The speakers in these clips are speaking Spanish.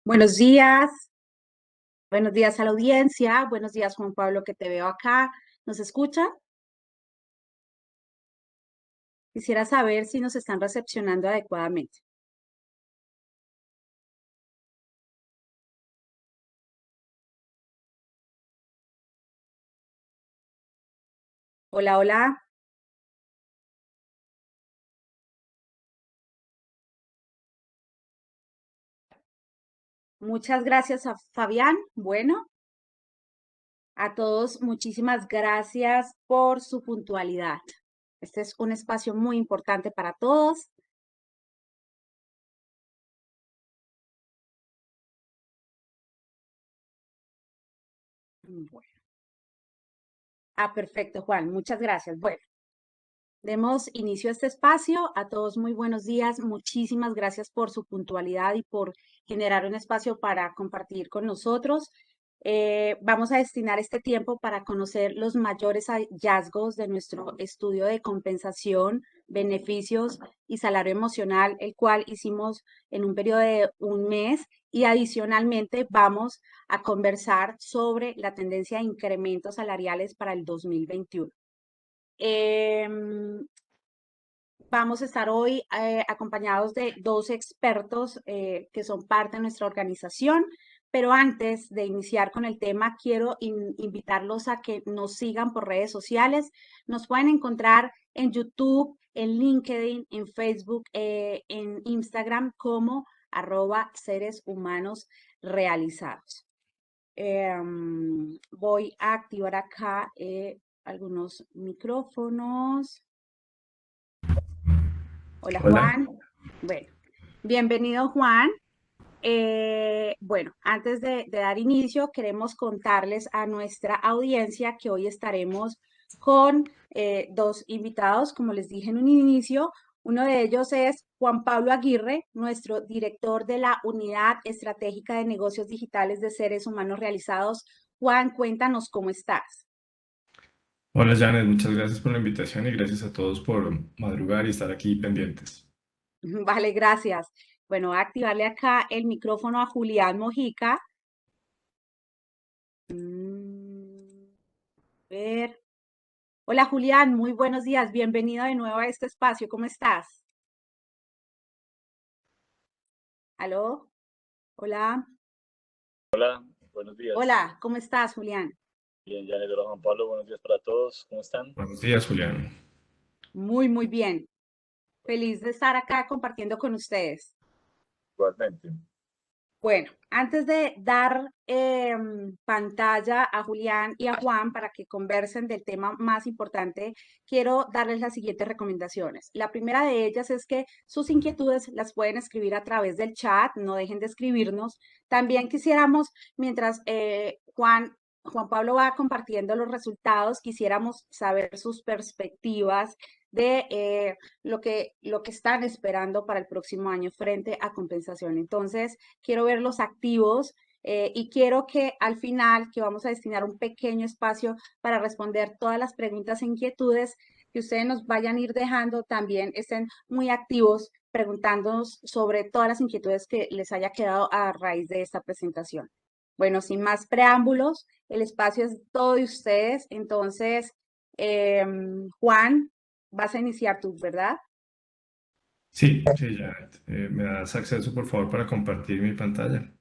Buenos días a la audiencia, buenos días Juan Pablo que te veo acá, ¿nos escucha? Quisiera saber si nos están recepcionando adecuadamente. Hola, hola, muchas gracias a Fabián. Bueno, a todos muchísimas gracias por su puntualidad. Este es un espacio muy importante para todos. Bueno. Perfecto, Juan, muchas gracias. Bueno. Demos inicio a este espacio. A todos muy buenos días. Muchísimas gracias por su puntualidad y por generar un espacio para compartir con nosotros. Vamos a destinar este tiempo para conocer los mayores hallazgos de nuestro estudio de compensación, beneficios y salario emocional, el cual hicimos en un periodo de un mes y adicionalmente vamos a conversar sobre la tendencia de incrementos salariales para el 2021. Vamos a estar hoy acompañados de dos expertos que son parte de nuestra organización, pero antes de iniciar con el tema, quiero invitarlos a que nos sigan por redes sociales. Nos pueden encontrar en YouTube, en LinkedIn, en Facebook, en Instagram como @seres humanos realizados. Voy a activar acá algunos micrófonos. Hola Hola. Juan. Bueno, bienvenido Juan. Bueno, antes de dar inicio, queremos contarles a nuestra audiencia que hoy estaremos con dos invitados, como les dije en un inicio. Uno de ellos es Juan Pablo Aguirre, nuestro director de la Unidad Estratégica de Negocios Digitales de Seres Humanos Realizados. Juan, cuéntanos cómo estás. Hola Janet, muchas gracias por la invitación y gracias a todos por madrugar y estar aquí pendientes. Vale, gracias. Bueno, voy a activarle acá el micrófono a Julián Mojica. Mm, ver. Hola Julián, muy buenos días. Bienvenido de nuevo a este espacio. ¿Cómo estás? ¿Aló? Hola. Hola, buenos días. Hola, ¿cómo estás, Julián? Bien, Janet, hola Juan Pablo, buenos días para todos. ¿Cómo están? Buenos días, Julián. Muy, muy bien. Feliz de estar acá compartiendo con ustedes. Igualmente. Bueno, antes de dar pantalla a Julián y a Juan para que conversen del tema más importante, quiero darles las siguientes recomendaciones. La primera de ellas es que sus inquietudes las pueden escribir a través del chat, no dejen de escribirnos. También quisiéramos, mientras Juan Pablo va compartiendo los resultados, quisiéramos saber sus perspectivas de lo que están esperando para el próximo año frente a compensación. Entonces, quiero verlos activos y quiero que al final, que vamos a destinar un pequeño espacio para responder todas las preguntas e inquietudes que ustedes nos vayan a ir dejando, también estén muy activos preguntándonos sobre todas las inquietudes que les haya quedado a raíz de esta presentación. Bueno, sin más preámbulos, el espacio es todo de ustedes. Entonces, Juan, vas a iniciar tú, ¿verdad? Sí, sí, Janet. ¿Me das acceso, por favor, para compartir mi pantalla?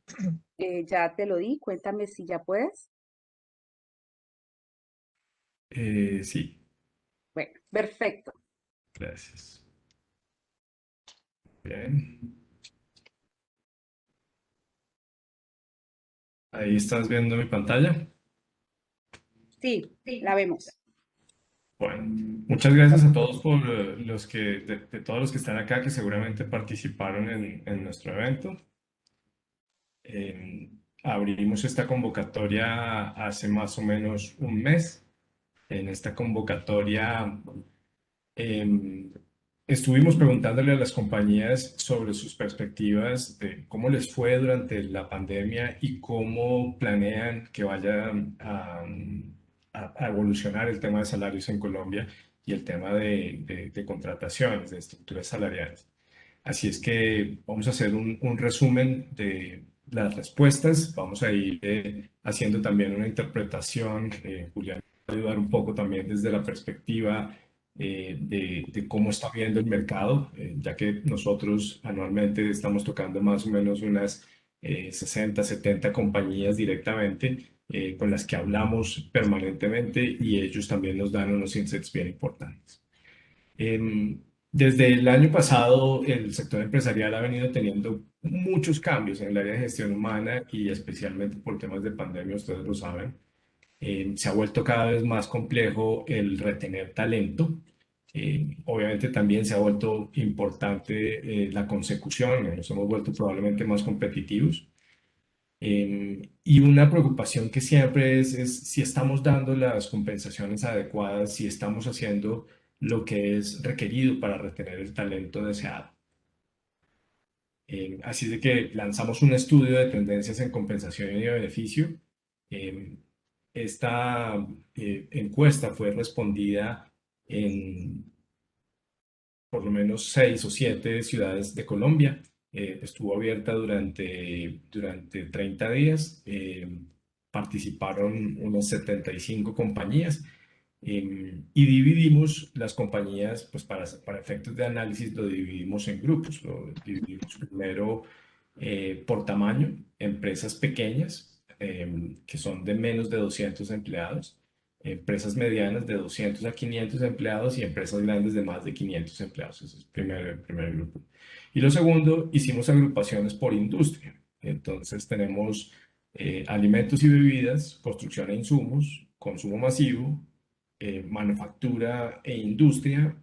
Ya te lo di, cuéntame si ya puedes. Sí, Bueno, perfecto. gracias. Bien. Ahí estás viendo mi pantalla. Sí, la vemos. Bueno, muchas gracias a todos por de todos los que están acá, que seguramente participaron en nuestro evento. Abrimos esta convocatoria hace más o menos un mes. En esta convocatoria em, estuvimos preguntándole a las compañías sobre sus perspectivas de cómo les fue durante la pandemia y cómo planean que vaya a evolucionar el tema de salarios en Colombia y el tema de contrataciones, de estructuras salariales. Así es que vamos a hacer un resumen las respuestas. Vamos a ir haciendo también una interpretación. Julián va a ayudar un poco también desde la perspectiva de cómo está viendo el mercado, ya que nosotros anualmente estamos tocando más o menos unas 60, 70 compañías directamente con las que hablamos permanentemente y ellos también nos dan unos insights bien importantes. Desde el año pasado, el sector empresarial ha venido teniendo muchos cambios en el área de gestión humana y especialmente por temas de pandemia, ustedes lo saben. Se ha vuelto cada vez más complejo el retener talento. Obviamente también se ha vuelto importante la consecución, nos hemos vuelto probablemente más competitivos. Y una preocupación que siempre es si estamos dando las compensaciones adecuadas, si estamos haciendo lo que es requerido para retener el talento deseado. Así de que lanzamos un estudio de tendencias en compensación y de beneficio. Esta encuesta fue respondida en por lo menos 6 o 7 ciudades de Colombia. Estuvo abierta durante 30 días. Participaron unas 75 compañías y dividimos las compañías, pues para efectos de análisis lo dividimos en grupos. Lo dividimos primero por tamaño, empresas pequeñas que son de menos de 200 empleados, empresas medianas de 200 a 500 empleados y empresas grandes de más de 500 empleados. Ese es el primer grupo. Y lo segundo, hicimos agrupaciones por industria. Entonces tenemos alimentos y bebidas, construcción e insumos, consumo masivo, manufactura e industria,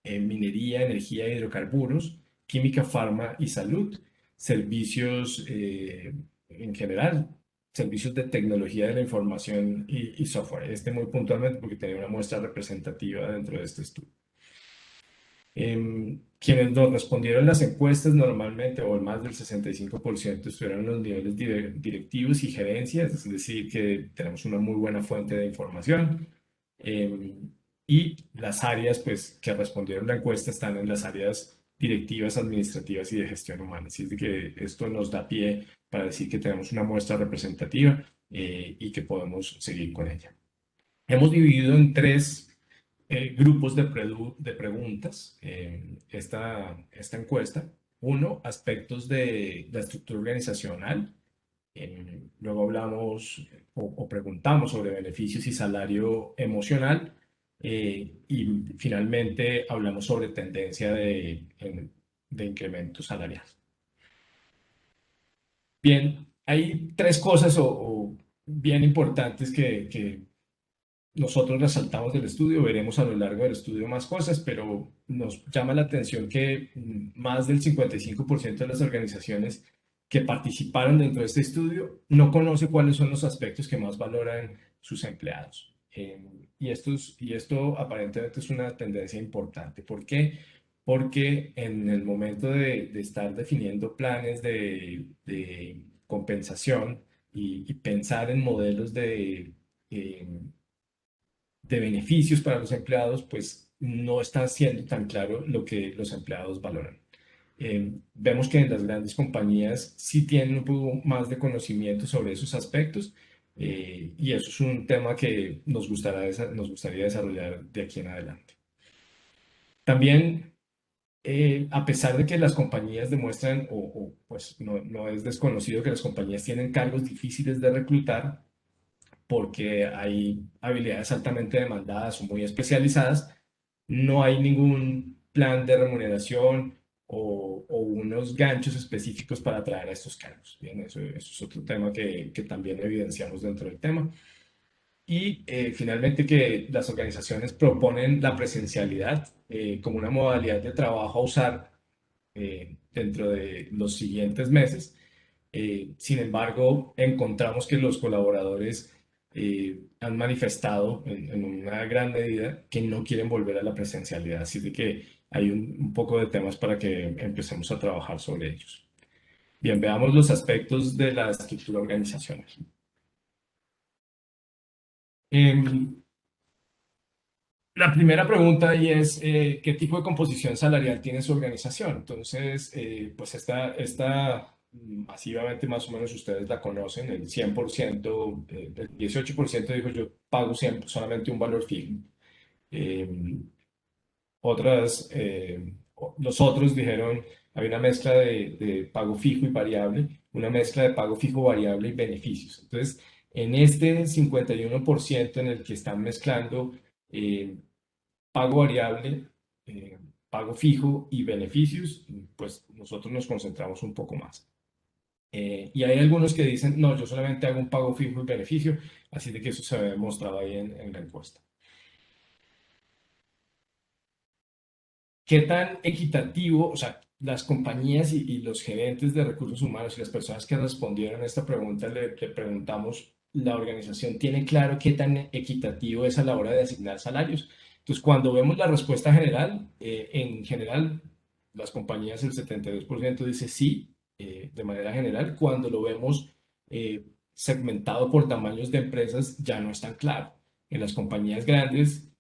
minería, energía e hidrocarburos, química, farma y salud, servicios en general, servicios de tecnología de la información y software. Muy puntualmente porque tenía una muestra representativa dentro de este estudio. Quienes nos respondieron las encuestas normalmente, o el más del 65%, estuvieron en los niveles directivos y gerencias, es decir, que tenemos una muy buena fuente de información. Y las áreas pues, que respondieron la encuesta están en las áreas directivas, administrativas y de gestión humana. Así que esto nos da pie para decir que tenemos una muestra representativa y que podemos seguir con ella. Hemos dividido en 3 grupos de preguntas esta encuesta. Uno, aspectos de la estructura organizacional. Luego hablamos o preguntamos sobre beneficios y salario emocional. Y finalmente hablamos sobre tendencia de incremento salarial. Bien, hay 3 cosas bien importantes que nosotros resaltamos del estudio. Veremos a lo largo del estudio más cosas, pero nos llama la atención que más del 55% de las organizaciones que participaron dentro de este estudio no conoce cuáles son los aspectos que más valoran sus empleados. Y esto aparentemente es una tendencia importante. ¿Por qué? Porque en el momento de estar definiendo planes de compensación y pensar en modelos de beneficios para los empleados, pues no está siendo tan claro lo que los empleados valoran. Vemos que en las grandes compañías sí tienen un poco más de conocimiento sobre esos aspectos y eso es un tema que nos gustaría desarrollar de aquí en adelante. También, a pesar de que las compañías demuestran, pues no es desconocido que las compañías tienen cargos difíciles de reclutar, porque hay habilidades altamente demandadas o muy especializadas, no hay ningún plan de remuneración o unos ganchos específicos para atraer a estos cargos. Bien, eso es otro tema que también evidenciamos dentro del tema. Y finalmente que las organizaciones proponen la presencialidad como una modalidad de trabajo a usar dentro de los siguientes meses. Sin embargo, encontramos que los colaboradores han manifestado en una gran medida que no quieren volver a la presencialidad. Así de que hay un poco de temas para que empecemos a trabajar sobre ellos. Bien, veamos los aspectos de la estructura organizacional. La primera pregunta ahí es, ¿qué tipo de composición salarial tiene su organización? Entonces, pues esta masivamente, más o menos ustedes la conocen, el 100%, el 18% dijo yo pago siempre, solamente un valor fijo. Eh, los otros dijeron, hay una mezcla de pago fijo y variable, una mezcla de pago fijo, variable y beneficios. Entonces, en este 51% en el que están mezclando eh, pago variable, eh, pago fijo y beneficios, pues nosotros nos concentramos un poco más. Y hay algunos que dicen, no, yo solamente hago un pago fijo y beneficio, así de que eso se ve demostrado ahí en la encuesta. ¿Qué tan equitativo, o sea, las compañías y los gerentes de recursos humanos y las personas que respondieron a esta pregunta, le preguntamos, ¿la organización tiene claro qué tan equitativo es a la hora de asignar salarios? Entonces, cuando vemos la respuesta general, en general, las compañías, el 72% dice sí, de manera general. Cuando lo vemos segmentado por tamaños de empresas, ya no es tan claro. En las compañías grandes,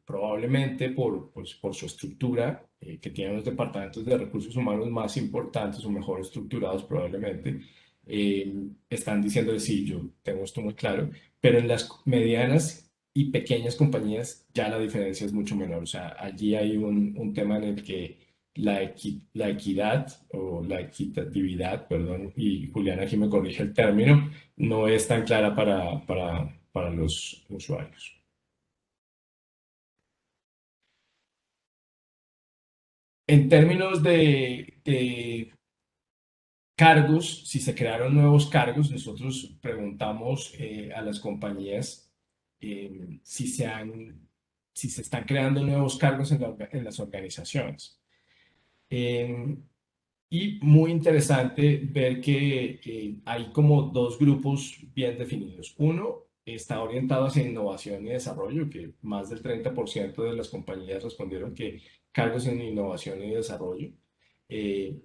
probablemente pues, por su estructura, que tienen los departamentos de recursos humanos más importantes o mejor estructurados probablemente, están diciendo sí, yo tengo esto muy claro, pero en las medianas y pequeñas compañías ya la diferencia es mucho menor. O sea, allí hay un tema en el que la equidad o la equitatividad, perdón, y Juliana aquí me corrige el término, no es tan clara para los usuarios. En términos de cargos, si se crearon nuevos cargos, nosotros preguntamos a las compañías si se están creando nuevos cargos en las organizaciones. Eh, y muy interesante ver que hay como dos grupos bien definidos. Uno está orientado hacia innovación y desarrollo, que más del 30% de las compañías respondieron que cargos en innovación y desarrollo. Eh,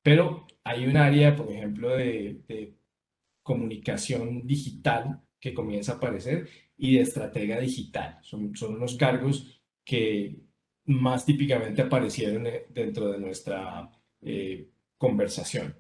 pero hay un área, por ejemplo, de comunicación digital que comienza a aparecer y de estratega digital. Son unos cargos que más típicamente aparecieron dentro de nuestra conversación.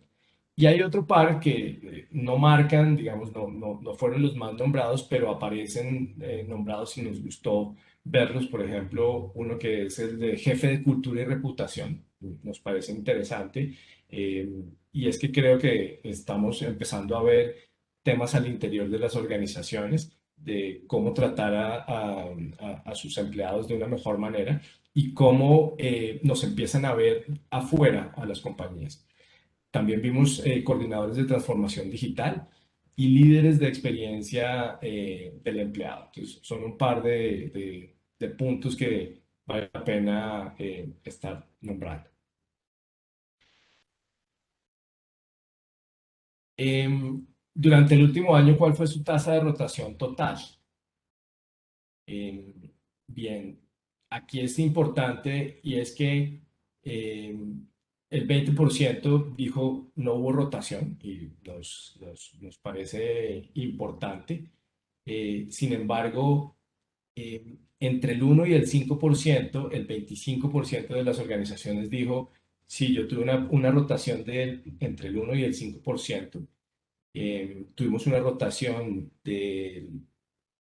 Y hay otro par que no marcan, digamos, no fueron los más nombrados, pero aparecen nombrados y nos gustó verlos. Por ejemplo, uno que es el de jefe de cultura y reputación. Nos parece interesante. Y es que creo que estamos empezando a ver temas al interior de las organizaciones, de cómo tratar a sus empleados de una mejor manera y cómo nos empiezan a ver afuera a las compañías. También vimos coordinadores de transformación digital y líderes de experiencia del empleado. Entonces, son un par de puntos que vale la pena estar nombrando. Durante el último año, ¿cuál fue su tasa de rotación total? Eh, Bien, aquí es importante y es que el 20% dijo no hubo rotación y nos parece importante. Sin embargo, entre el 1 y el 5%, el 25% de las organizaciones dijo, sí, yo tuve una rotación entre el 1 y el 5%. Tuvimos una rotación del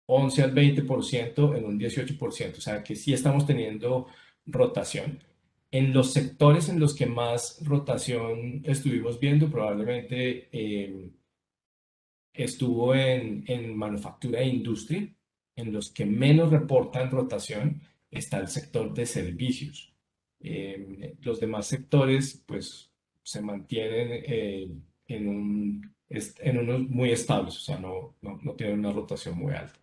11 al 20% en un 18%, o sea que sí estamos teniendo rotación. En los sectores en los que más rotación estuvimos viendo, probablemente estuvo en manufactura e industria. En los que menos reportan rotación está el sector de servicios. Los demás sectores, pues, se mantienen en unos muy estables, o sea, no tienen una rotación muy alta.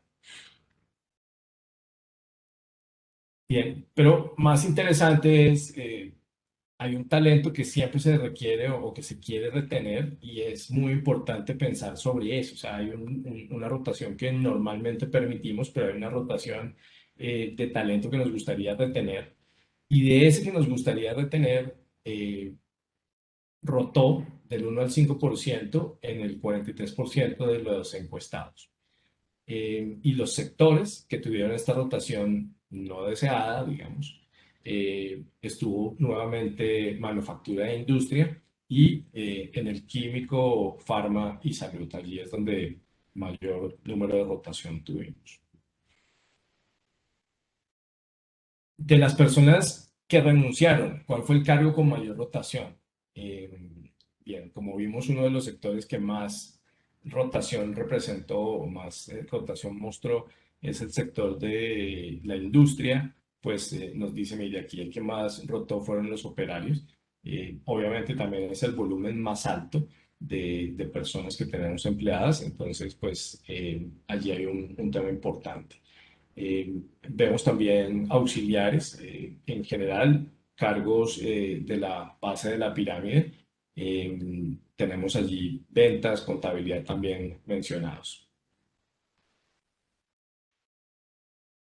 Bien, pero más interesante es, hay un talento que siempre se requiere o que se quiere retener y es muy importante pensar sobre eso. O sea, hay una rotación que normalmente permitimos, pero hay una rotación de talento que nos gustaría retener. Y de ese que nos gustaría retener, rotó del 1 al 5% en el 43% de los encuestados. Y los sectores que tuvieron esta rotación no deseada, digamos, estuvo nuevamente manufactura e industria y en el químico, farma y salud. Allí es donde mayor número de rotación tuvimos. De las personas que renunciaron, ¿cuál fue el cargo con mayor rotación? Bien, como vimos, uno de los sectores que más rotación representó o más rotación mostró es el sector de la industria, pues nos dice, mire, aquí el que más rotó fueron los operarios. Obviamente también es el volumen más alto de personas que tenemos empleadas, entonces pues allí hay un tema importante. Vemos también auxiliares, en general, cargos de la base de la pirámide. Tenemos allí ventas, contabilidad también mencionados.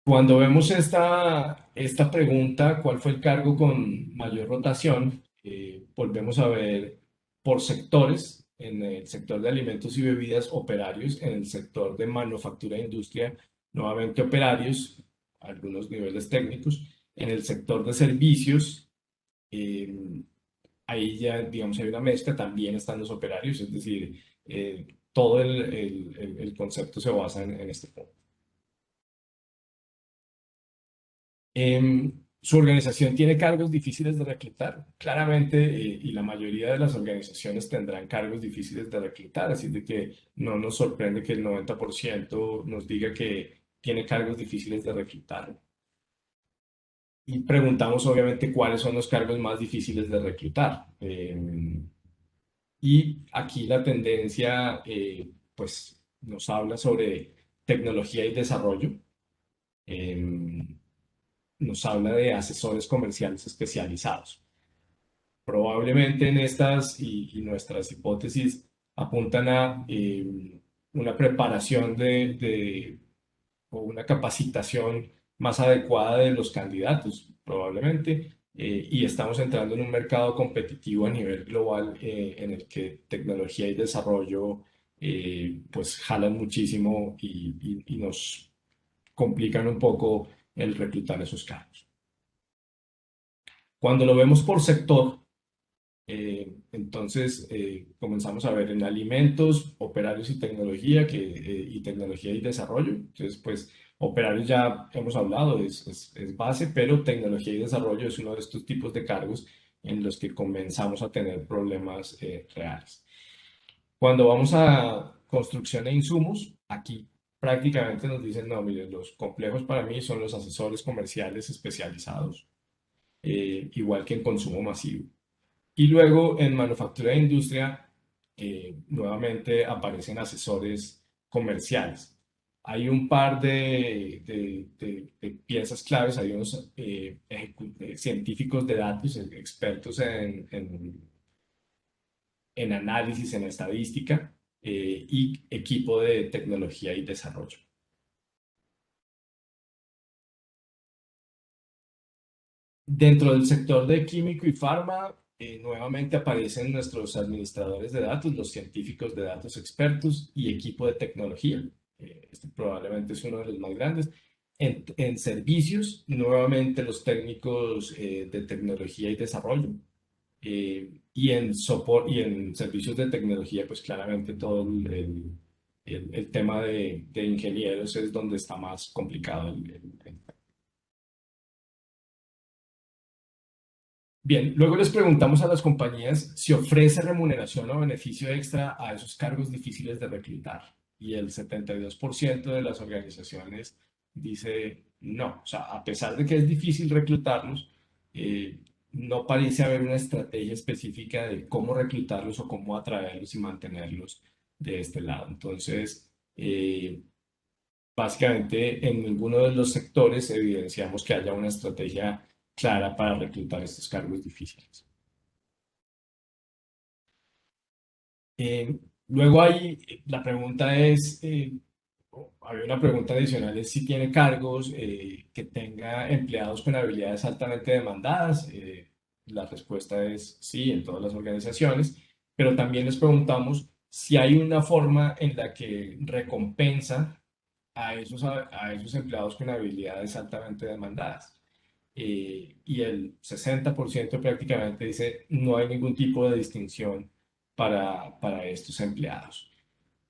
Cuando vemos esta pregunta, ¿cuál fue el cargo con mayor rotación? Volvemos a ver por sectores, en el sector de alimentos y bebidas, operarios, en el sector de manufactura e industria, nuevamente operarios, algunos niveles técnicos, en el sector de servicios, ahí ya, digamos, hay una mezcla, también están los operarios, es decir, todo el concepto se basa en este punto. Su organización tiene cargos difíciles de reclutar, claramente, y la mayoría de las organizaciones tendrán cargos difíciles de reclutar, así de que no nos sorprende que el 90% nos diga que tiene cargos difíciles de reclutar. Y preguntamos, obviamente, cuáles son los cargos más difíciles de reclutar. Y aquí la tendencia, pues, nos habla sobre tecnología y desarrollo. Nos habla de asesores comerciales especializados. Probablemente en estas y nuestras hipótesis apuntan a una preparación o una capacitación más adecuada de los candidatos, probablemente, y estamos entrando en un mercado competitivo a nivel global en el que tecnología y desarrollo pues jalan muchísimo y nos complican un poco el reclutar esos cargos. Cuando lo vemos por sector, entonces comenzamos a ver en alimentos, operarios y tecnología, y tecnología y desarrollo. Entonces, pues operarios ya hemos hablado, es base, pero tecnología y desarrollo es uno de estos tipos de cargos en los que comenzamos a tener problemas reales. Cuando vamos a construcción e insumos, aquí prácticamente nos dicen, no, miren, los complejos para mí son los asesores comerciales especializados, igual que en consumo masivo. Y luego en manufactura e industria, nuevamente aparecen asesores comerciales. Hay un par de piezas claves, hay unos científicos de datos, expertos en análisis, en estadística, y equipo de tecnología y desarrollo. Dentro del sector de químico y farma, nuevamente aparecen nuestros administradores de datos, los científicos de datos expertos y equipo de tecnología. Este probablemente es uno de los más grandes. En servicios, nuevamente los técnicos de tecnología y desarrollo. Y en soporte y en servicios de tecnología, pues claramente todo el tema de ingenieros es donde está más complicado el. Bien, luego les preguntamos a las compañías si ofrece remuneración o beneficio extra a esos cargos difíciles de reclutar. Y el 72% de las organizaciones dice no. O sea, a pesar de que es difícil reclutarlos, no parece haber una estrategia específica de cómo reclutarlos o cómo atraerlos y mantenerlos de este lado. Entonces, básicamente en ninguno de los sectores evidenciamos que haya una estrategia clara para reclutar estos cargos difíciles. Luego la pregunta es, había una pregunta adicional, es si tiene cargos que tenga empleados con habilidades altamente demandadas. La respuesta es sí, en todas las organizaciones, pero también les preguntamos si hay una forma en la que recompensa a esos empleados con habilidades altamente demandadas. y el 60% prácticamente dice no hay ningún tipo de distinción para estos empleados.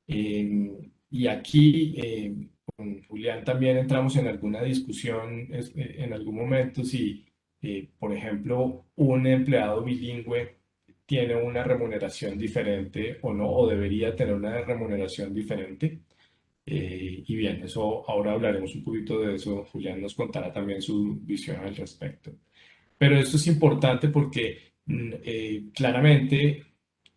Y aquí con Julián también entramos en alguna discusión en algún momento si, por ejemplo, un empleado bilingüe tiene una remuneración diferente o no, o debería tener una remuneración diferente. Y bien, eso ahora hablaremos un poquito de eso. Julián nos contará también su visión al respecto. Pero esto es importante porque claramente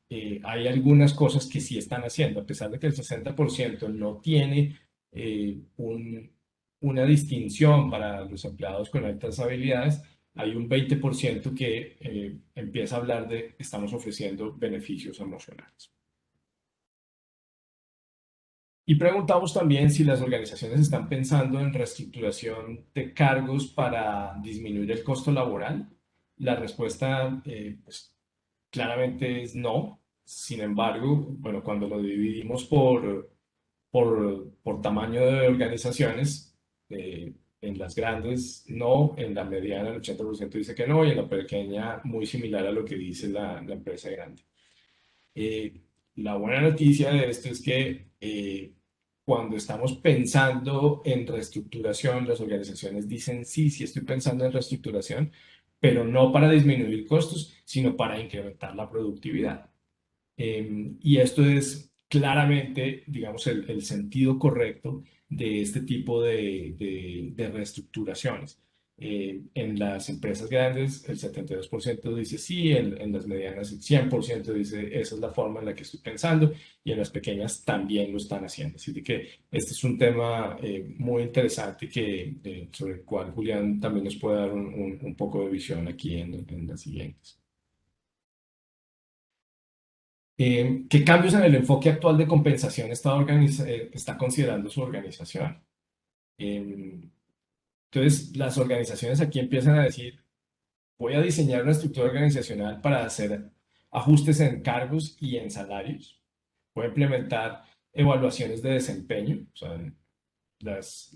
hay algunas cosas que sí están haciendo, a pesar de que el 60% no tiene una distinción para los empleados con altas habilidades, hay un 20% que empieza a hablar de estamos ofreciendo beneficios emocionales. Y preguntamos también si las organizaciones están pensando en reestructuración de cargos para disminuir el costo laboral. La respuesta, pues, claramente es no. Sin embargo, bueno, cuando lo dividimos por tamaño de organizaciones, en las grandes no, en la mediana el 80% dice que no y en la pequeña muy similar a lo que dice la empresa grande. La buena noticia de esto es que cuando estamos pensando en reestructuración, las organizaciones dicen sí, sí estoy pensando en reestructuración, pero no para disminuir costos, sino para incrementar la productividad. Y esto es claramente, digamos, el sentido correcto de este tipo de reestructuraciones. En las empresas grandes, el 72% dice sí, en las medianas, el 100% dice esa es la forma en la que estoy pensando, y en las pequeñas también lo están haciendo. Así que este es un tema muy interesante sobre el cual Julián también nos puede dar un poco de visión aquí en las siguientes. ¿Qué cambios en el enfoque actual de compensación está considerando su organización? Entonces, las organizaciones aquí empiezan a decir, voy a diseñar una estructura organizacional para hacer ajustes en cargos y en salarios. Voy a implementar evaluaciones de desempeño, o sea, las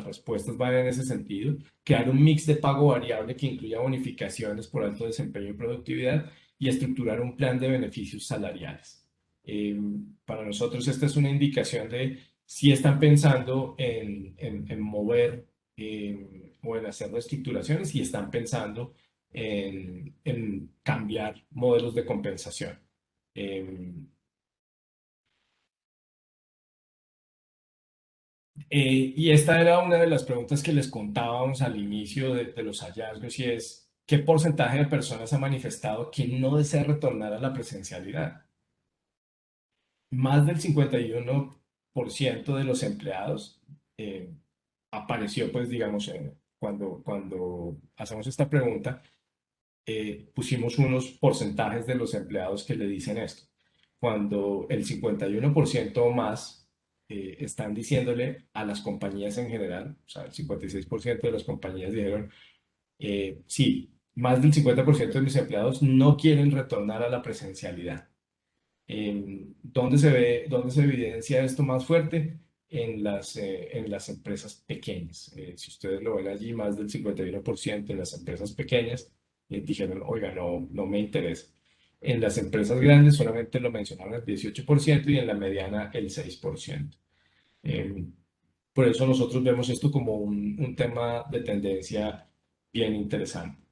respuestas van en ese sentido. Crear un mix de pago variable que incluya bonificaciones por alto desempeño y productividad y estructurar un plan de beneficios salariales. Para nosotros esta es una indicación de si están pensando en mover o en hacer reestructuraciones y están pensando en cambiar modelos de compensación. Y esta era una de las preguntas que les contábamos al inicio de los hallazgos y es, ¿qué porcentaje de personas ha manifestado que no desea retornar a la presencialidad? Más del 51% de los empleados apareció, pues digamos, cuando hacemos esta pregunta, pusimos unos porcentajes de los empleados que le dicen esto. Cuando el 51% o más están diciéndole a las compañías en general, o sea, el 56% de las compañías dijeron, sí, más del 50% de mis empleados no quieren retornar a la presencialidad. ¿Dónde se evidencia esto más fuerte? En las empresas pequeñas. Si ustedes lo ven allí, más del 51% en las empresas pequeñas dijeron, oiga, no me interesa. En las empresas grandes solamente lo mencionaron el 18% y en la mediana el 6%. Por eso nosotros vemos esto como un tema de tendencia bien interesante.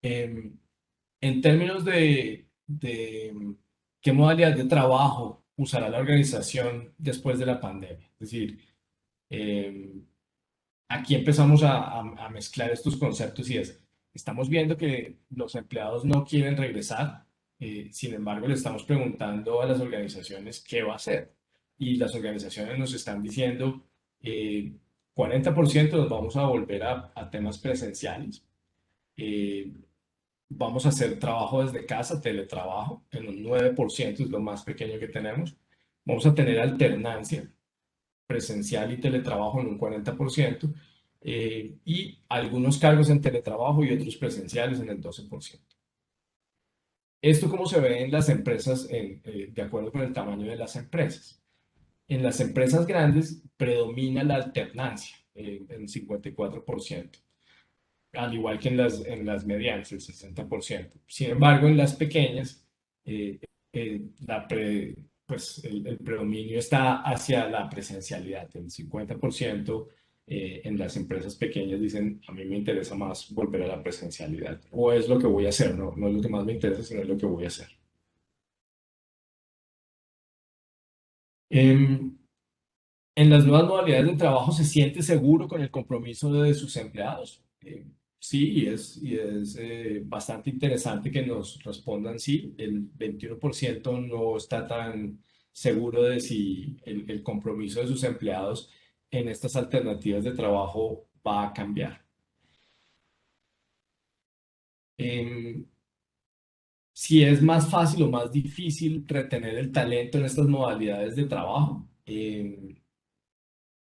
En términos de qué modalidad de trabajo usará la organización después de la pandemia. Es decir, aquí empezamos a mezclar estos conceptos y estamos viendo que los empleados no quieren regresar, sin embargo, le estamos preguntando a las organizaciones qué va a hacer. Y las organizaciones nos están diciendo, 40% nos vamos a volver a temas presenciales. Vamos a hacer trabajo desde casa, teletrabajo, en un 9%, es lo más pequeño que tenemos. Vamos a tener alternancia presencial y teletrabajo en un 40%, y algunos cargos en teletrabajo y otros presenciales en el 12%. ¿Esto cómo se ve en las empresas de acuerdo con el tamaño de las empresas? En las empresas grandes predomina la alternancia, el 54%, al igual que en las medianas, el 60%. Sin embargo, en las pequeñas, eh, pues el predominio está hacia la presencialidad. El 50% en las empresas pequeñas dicen, a mí me interesa más volver a la presencialidad, o es lo que voy a hacer, no, no es lo que más me interesa, sino es lo que voy a hacer. Em, En las nuevas modalidades de trabajo, ¿se siente seguro con el compromiso de sus empleados? Sí, y es bastante interesante que nos respondan sí. El 21% no está tan seguro de si el compromiso de sus empleados en estas alternativas de trabajo va a cambiar. Em, si es más fácil o más difícil retener el talento en estas modalidades de trabajo.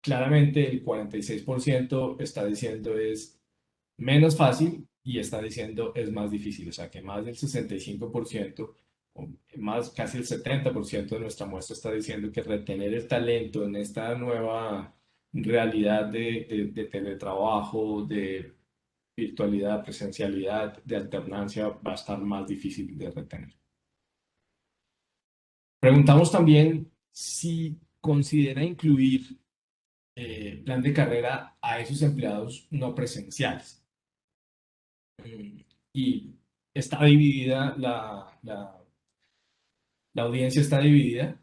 Claramente el 46% está diciendo es menos fácil y está diciendo es más difícil. O sea que más del 65%, o más casi el 70% de nuestra muestra está diciendo que retener el talento en esta nueva realidad de teletrabajo, de virtualidad, presencialidad, de alternancia, va a estar más difícil de retener. Preguntamos también si considera incluir plan de carrera a esos empleados no presenciales. Y está dividida, la audiencia está dividida.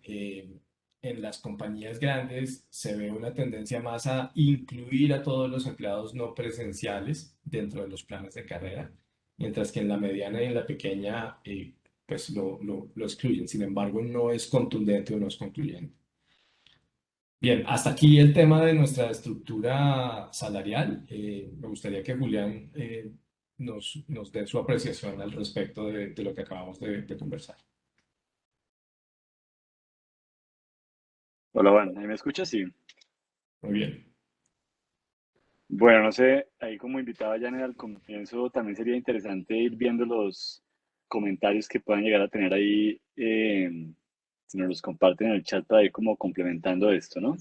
En las compañías grandes se ve una tendencia más a incluir a todos los empleados no presenciales dentro de los planes de carrera, mientras que en la mediana y en la pequeña pues lo excluyen. Sin embargo, no es contundente o no es concluyente. Bien, hasta aquí el tema de nuestra estructura salarial. Me gustaría que Julián nos dé su apreciación al respecto de lo que acabamos de conversar. Hola Juan, ¿ahí me escuchas? Sí. Muy bien. Bueno, no sé, ahí como invitaba Janet al comienzo, también sería interesante ir viendo los comentarios que puedan llegar a tener ahí, si nos los comparten en el chat para ir como complementando esto, ¿no?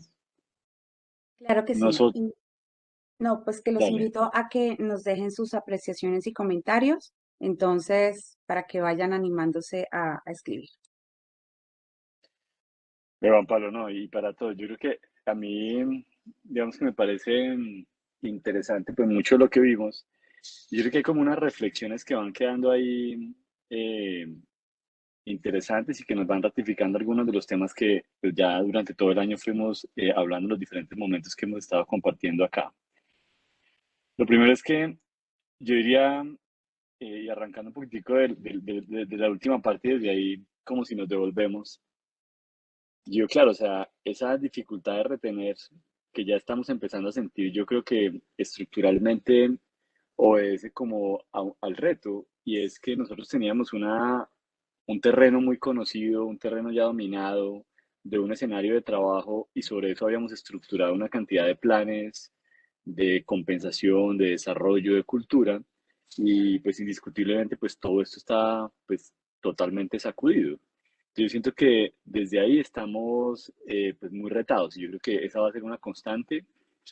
Claro que sí. Nosotros, No, pues que los dale. invito a que nos dejen sus apreciaciones y comentarios, entonces, para que vayan animándose a escribir. Juan Pablo, no, y para todos, yo creo que a mí, digamos que me parece interesante, pues mucho de lo que vimos. Yo creo que hay como unas reflexiones que van quedando ahí eh, interesantes y que nos van ratificando algunos de los temas que pues, ya durante todo el año fuimos hablando en los diferentes momentos que hemos estado compartiendo acá. Lo primero es que yo diría, y arrancando un poquitico de la última parte, desde ahí como si nos devolvemos, yo claro, o sea, esa dificultad de retener que ya estamos empezando a sentir, yo creo que estructuralmente obedece como al reto, y es que nosotros teníamos un terreno muy conocido, un terreno ya dominado, de un escenario de trabajo, y sobre eso habíamos estructurado una cantidad de planes de compensación, de desarrollo, de cultura, y pues indiscutiblemente pues todo esto está pues totalmente sacudido. Yo siento que desde ahí estamos pues muy retados, y yo creo que esa va a ser una constante,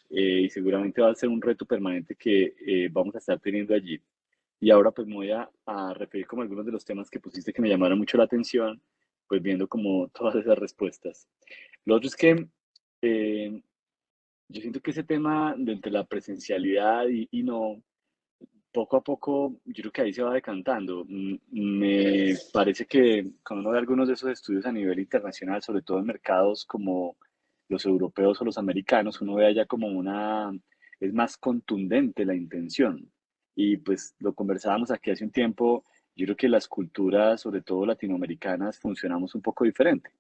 y seguramente va a ser un reto permanente que vamos a estar teniendo allí. Y ahora pues me voy a referir como a algunos de los temas que pusiste que me llamaron mucho la atención, pues viendo como todas esas respuestas. Lo otro es que eh, yo siento que ese tema de entre la presencialidad y no, poco a poco, yo creo que ahí se va decantando. Me parece que cuando uno ve algunos de esos estudios a nivel internacional, sobre todo en mercados como los europeos o los americanos, uno ve allá como es más contundente la intención. Y pues lo conversábamos aquí hace un tiempo, yo creo que las culturas, sobre todo latinoamericanas, funcionamos un poco diferente.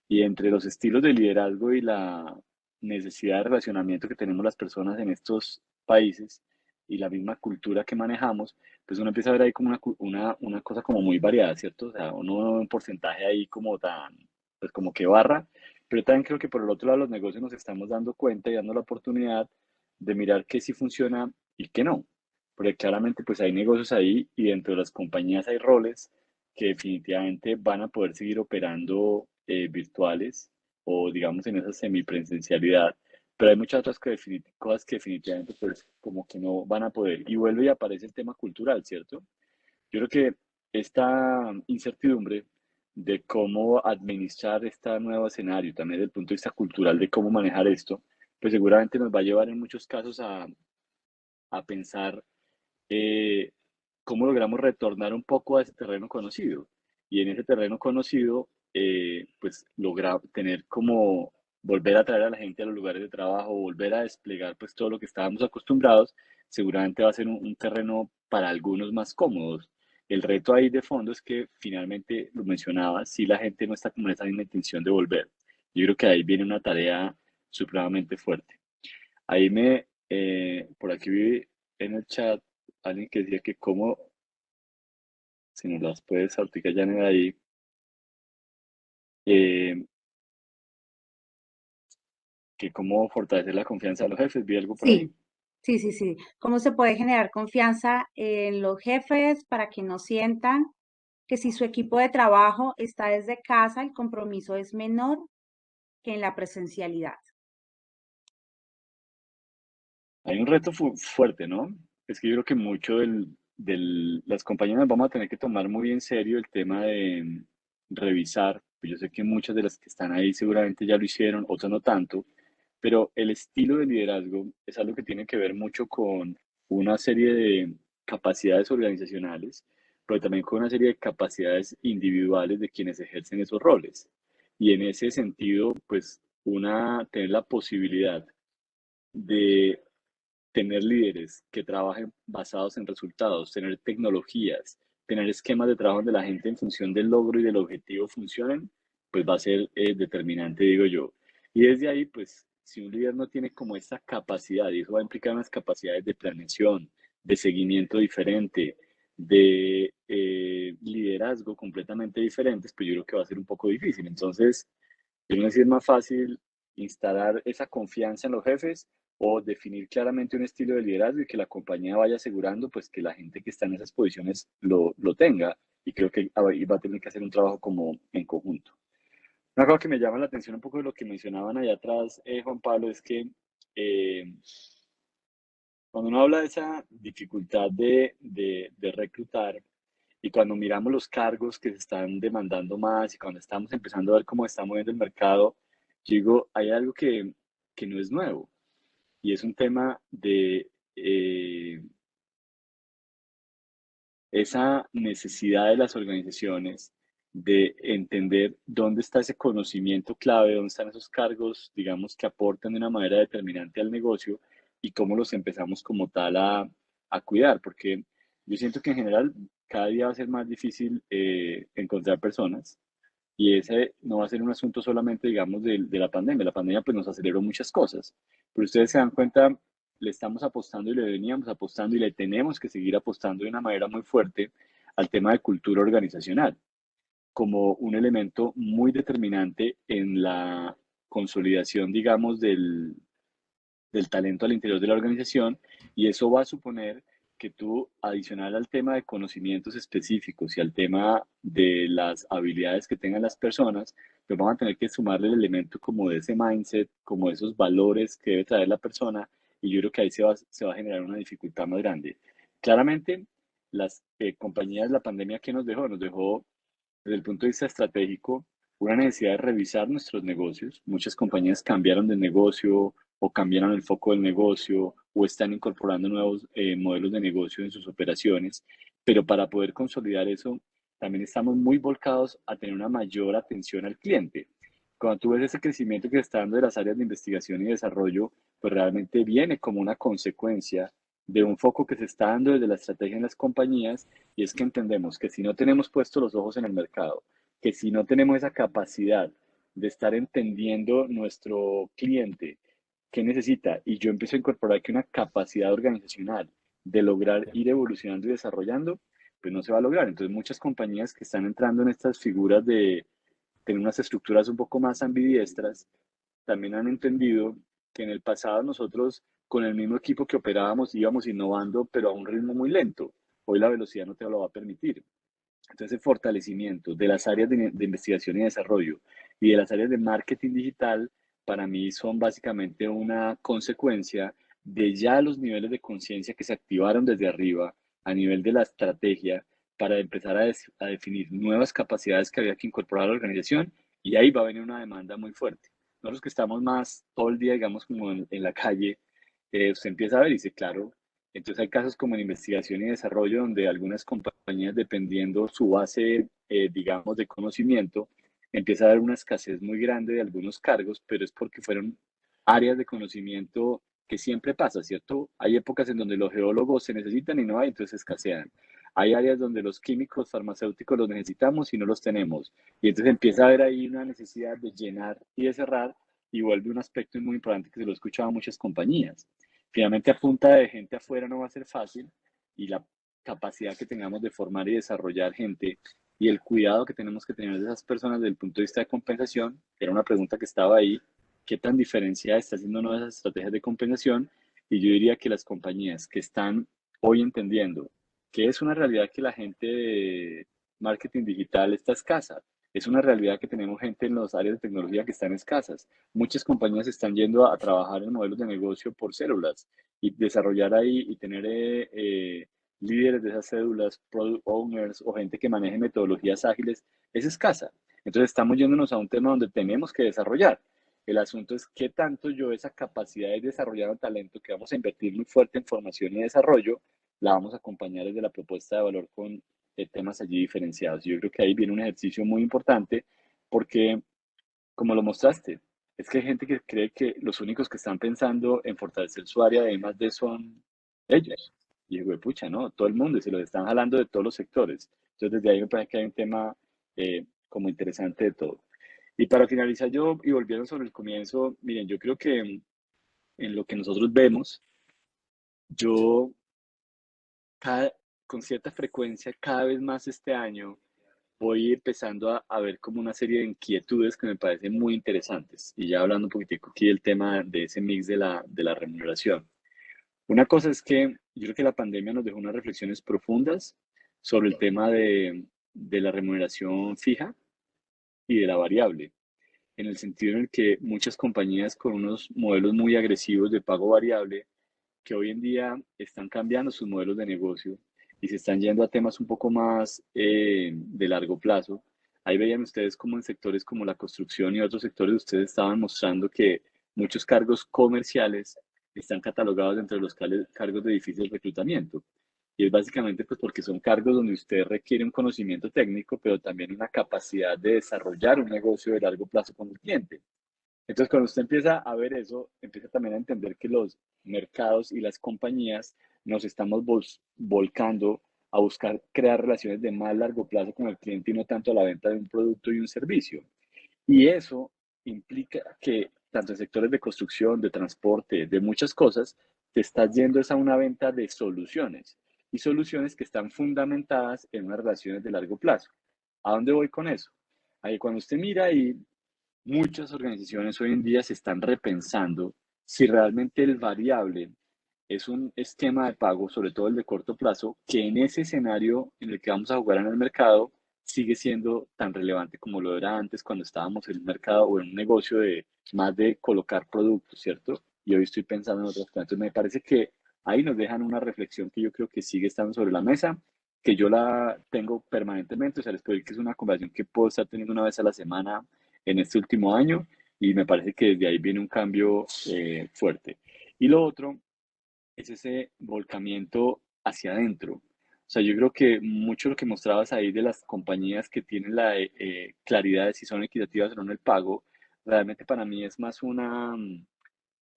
Y entre los estilos de liderazgo y la necesidad de relacionamiento que tenemos las personas en estos países y la misma cultura que manejamos, pues uno empieza a ver ahí como una cosa como muy variada, ¿cierto? O sea, uno ve un porcentaje ahí como tan, pues como que barra, pero también creo que por el otro lado los negocios nos estamos dando cuenta y dando la oportunidad de mirar qué sí funciona y qué no. Porque claramente pues hay negocios ahí, y dentro de las compañías hay roles que definitivamente van a poder seguir operando virtuales, o digamos en esa semipresencialidad, pero hay muchas otras cosas que definitivamente pues como que no van a poder. Y vuelve y aparece el tema cultural, ¿cierto? Yo creo que esta incertidumbre de cómo administrar este nuevo escenario, también desde el punto de vista cultural de cómo manejar esto, pues seguramente nos va a llevar en muchos casos a pensar eh, cómo logramos retornar un poco a ese terreno conocido. Y en ese terreno conocido, pues lograr tener como volver a traer a la gente a los lugares de trabajo, volver a desplegar pues todo lo que estábamos acostumbrados, seguramente va a ser un terreno para algunos más cómodos. El reto ahí de fondo es que finalmente, lo mencionaba, si la gente no está como en esa misma intención de volver. Yo creo que ahí viene una tarea supremamente fuerte. Ahí por aquí vi en el chat alguien que decía que cómo, si nos las puedes ahorita ya en ahí, eh, que cómo fortalecer la confianza de los jefes, vi algo por ahí. Sí, sí, sí, sí. ¿Cómo se puede generar confianza en los jefes para que no sientan que si su equipo de trabajo está desde casa, el compromiso es menor que en la presencialidad? Hay un reto fuerte, ¿no? Es que yo creo que mucho las compañías nos vamos a tener que tomar muy en serio el tema de revisar, pues yo sé que muchas de las que están ahí seguramente ya lo hicieron, otras no tanto, pero el estilo de liderazgo es algo que tiene que ver mucho con una serie de capacidades organizacionales, pero también con una serie de capacidades individuales de quienes ejercen esos roles. Y en ese sentido, pues tener la posibilidad de tener líderes que trabajen basados en resultados, tener tecnologías, tener esquemas de trabajo donde la gente en función del logro y del objetivo funcionen, pues va a ser determinante, digo yo. Y desde ahí, pues, si un líder no tiene como esta capacidad, y eso va a implicar unas capacidades de planeación, de seguimiento diferente, de liderazgo completamente diferentes, pues yo creo que va a ser un poco difícil. Entonces, yo no sé si es más fácil instalar esa confianza en los jefes o definir claramente un estilo de liderazgo y que la compañía vaya asegurando pues que la gente que está en esas posiciones lo tenga. Y creo que ahí va a tener que hacer un trabajo como en conjunto. Una cosa que me llama la atención un poco de lo que mencionaban allá atrás, Juan Pablo, es que eh, cuando uno habla de esa dificultad de reclutar y cuando miramos los cargos que se están demandando más y cuando estamos empezando a ver cómo está moviendo el mercado, yo digo, hay algo que no es nuevo y es un tema de esa necesidad de las organizaciones de entender dónde está ese conocimiento clave, dónde están esos cargos, digamos, que aportan de una manera determinante al negocio y cómo los empezamos como tal a cuidar, porque yo siento que en general cada día va a ser más difícil encontrar personas y ese no va a ser un asunto solamente, digamos, de la pandemia. La pandemia pues nos aceleró muchas cosas, pero ustedes se dan cuenta, le estamos apostando y le veníamos apostando y le tenemos que seguir apostando de una manera muy fuerte al tema de cultura organizacional como un elemento muy determinante en la consolidación, digamos, del talento al interior de la organización y eso va a suponer que tú, adicional al tema de conocimientos específicos y al tema de las habilidades que tengan las personas, pues vamos a tener que sumarle el elemento como de ese mindset, como de esos valores que debe traer la persona y yo creo que ahí se va a generar una dificultad más grande. Claramente, las compañías, la pandemia que nos dejó desde el punto de vista estratégico, una necesidad de revisar nuestros negocios. Muchas compañías cambiaron de negocio o cambiaron el foco del negocio o están incorporando nuevos modelos de negocio en sus operaciones, pero para poder consolidar eso, también estamos muy volcados a tener una mayor atención al cliente. Cuando tú ves ese crecimiento que se está dando de las áreas de investigación y desarrollo, pues realmente viene como una consecuencia de un foco que se está dando desde la estrategia en las compañías y es que entendemos que si no tenemos puestos los ojos en el mercado, que si no tenemos esa capacidad de estar entendiendo nuestro cliente, qué necesita, y yo empiezo a incorporar que una capacidad organizacional de lograr ir evolucionando y desarrollando, pues no se va a lograr. Entonces muchas compañías que están entrando en estas figuras de tener unas estructuras un poco más ambidiestras, también han entendido que en el pasado nosotros con el mismo equipo que operábamos íbamos innovando, pero a un ritmo muy lento. Hoy la velocidad no te lo va a permitir. Entonces, el fortalecimiento de las áreas de investigación y desarrollo Y de las áreas de marketing digital, para mí son básicamente una consecuencia de ya los niveles de conciencia que se activaron desde arriba a nivel de la estrategia para empezar a definir nuevas capacidades que había que incorporar a la organización, y ahí va a venir una demanda muy fuerte. Nosotros que estamos más todo el día, digamos, como en la calle, usted empieza a ver y dice, claro, entonces hay casos como en investigación y desarrollo donde algunas compañías, dependiendo su base, digamos, de conocimiento, empieza a haber una escasez muy grande de algunos cargos, pero es porque fueron áreas de conocimiento que siempre pasa, ¿cierto? Hay épocas en donde los geólogos se necesitan y no hay, entonces escasean. Hay áreas donde los químicos farmacéuticos los necesitamos y no los tenemos. Y entonces empieza a haber ahí una necesidad de llenar y de cerrar, y vuelve un aspecto muy importante que se lo he escuchado a muchas compañías. Finalmente, a punta de gente afuera no va a ser fácil, y la capacidad que tengamos de formar y desarrollar gente y el cuidado que tenemos que tener de esas personas desde el punto de vista de compensación, que era una pregunta que estaba ahí, ¿qué tan diferenciada está haciendo nuevas estrategias de compensación? Y yo diría que las compañías que están hoy entendiendo que es una realidad que la gente de marketing digital está escasa, es una realidad que tenemos gente en las áreas de tecnología que están escasas. Muchas compañías están yendo a trabajar en modelos de negocio por células y desarrollar ahí y tener líderes de esas células, product owners o gente que maneje metodologías ágiles, es escasa. Entonces estamos yéndonos a un tema donde tenemos que desarrollar. El asunto es qué tanto yo esa capacidad de desarrollar un talento que vamos a invertir muy fuerte en formación y desarrollo, la vamos a acompañar desde la propuesta de valor con temas allí diferenciados. Yo creo que ahí viene un ejercicio muy importante porque, como lo mostraste, es que hay gente que cree que los únicos que están pensando en fortalecer su área de I+D son ellos. Y digo, pucha, no, todo el mundo, y se los están jalando de todos los sectores. Entonces, desde ahí me parece que hay un tema como interesante de todo. Y para finalizar yo, y volviendo sobre el comienzo, miren, yo creo que en lo que nosotros vemos, yo cada, con cierta frecuencia, cada vez más este año, voy empezando a ver como una serie de inquietudes que me parecen muy interesantes. Y ya hablando un poquitico aquí del tema de ese mix de la remuneración. Una cosa es que yo creo que la pandemia nos dejó unas reflexiones profundas sobre el tema de la remuneración fija y de la variable, en el sentido en el que muchas compañías con unos modelos muy agresivos de pago variable, que hoy en día están cambiando sus modelos de negocio y se están yendo a temas un poco más de largo plazo. Ahí veían ustedes como en sectores como la construcción y otros sectores, ustedes estaban mostrando que muchos cargos comerciales están catalogados entre los cargos de difícil reclutamiento. Y es básicamente pues porque son cargos donde usted requiere un conocimiento técnico, pero también una capacidad de desarrollar un negocio de largo plazo con el cliente. Entonces, cuando usted empieza a ver eso, empieza también a entender que los mercados y las compañías nos estamos volcando a buscar crear relaciones de más largo plazo con el cliente y no tanto a la venta de un producto y un servicio. Y eso implica que tanto en sectores de construcción, de transporte, de muchas cosas, te estás yendo a una venta de soluciones, y soluciones que están fundamentadas en unas relaciones de largo plazo. ¿A dónde voy con eso? Ahí cuando usted mira y muchas organizaciones hoy en día se están repensando si realmente el variable es un esquema de pago, sobre todo el de corto plazo, que en ese escenario en el que vamos a jugar en el mercado sigue siendo tan relevante como lo era antes cuando estábamos en un mercado o en un negocio de más de colocar productos, ¿cierto? Y hoy estoy pensando en otras cosas. Entonces me parece que ahí nos dejan una reflexión que yo creo que sigue estando sobre la mesa, que yo la tengo permanentemente. O sea, les puedo decir que es una conversación que puedo estar teniendo una vez a la semana en este último año, y me parece que desde ahí viene un cambio fuerte. Y lo otro es ese volcamiento hacia adentro. O sea, yo creo que mucho lo que mostrabas ahí de las compañías que tienen la claridad de si son equitativas o no en el pago, realmente para mí es más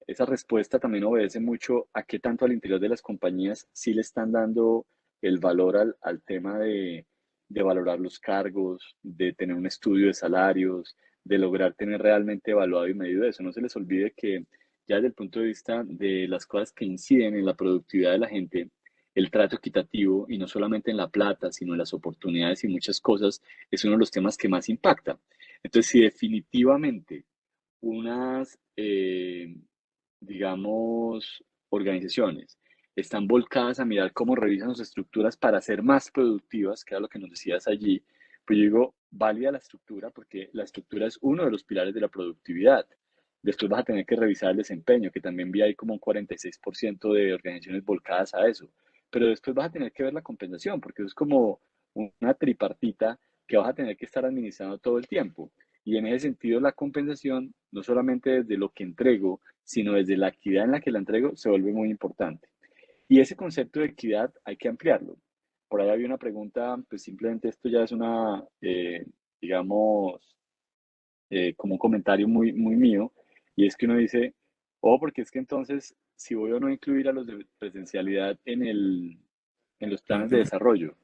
esa respuesta también obedece mucho a qué tanto al interior de las compañías sí le están dando el valor al tema de valorar los cargos, de tener un estudio de salarios, de lograr tener realmente evaluado y medido eso. No se les olvide que ya desde el punto de vista de las cosas que inciden en la productividad de la gente, el trato equitativo, y no solamente en la plata, sino en las oportunidades y muchas cosas, es uno de los temas que más impacta. Entonces, si definitivamente unas, digamos, organizaciones están volcadas a mirar cómo revisan sus estructuras para ser más productivas, que era lo que nos decías allí, pues yo digo, válida la estructura, porque la estructura es uno de los pilares de la productividad. Después vas a tener que revisar el desempeño, que también vi ahí como un 46% de organizaciones volcadas a eso. Pero después vas a tener que ver la compensación, porque eso es como una tripartita que vas a tener que estar administrando todo el tiempo. Y en ese sentido, la compensación, no solamente desde lo que entrego, sino desde la equidad en la que la entrego, se vuelve muy importante. Y ese concepto de equidad hay que ampliarlo. Por ahí había una pregunta, pues simplemente esto ya es una, digamos, como un comentario muy mío, y es que uno dice, oh, porque es que entonces, si voy o no incluir a los de presencialidad en los planes de Ujú. desarrollo,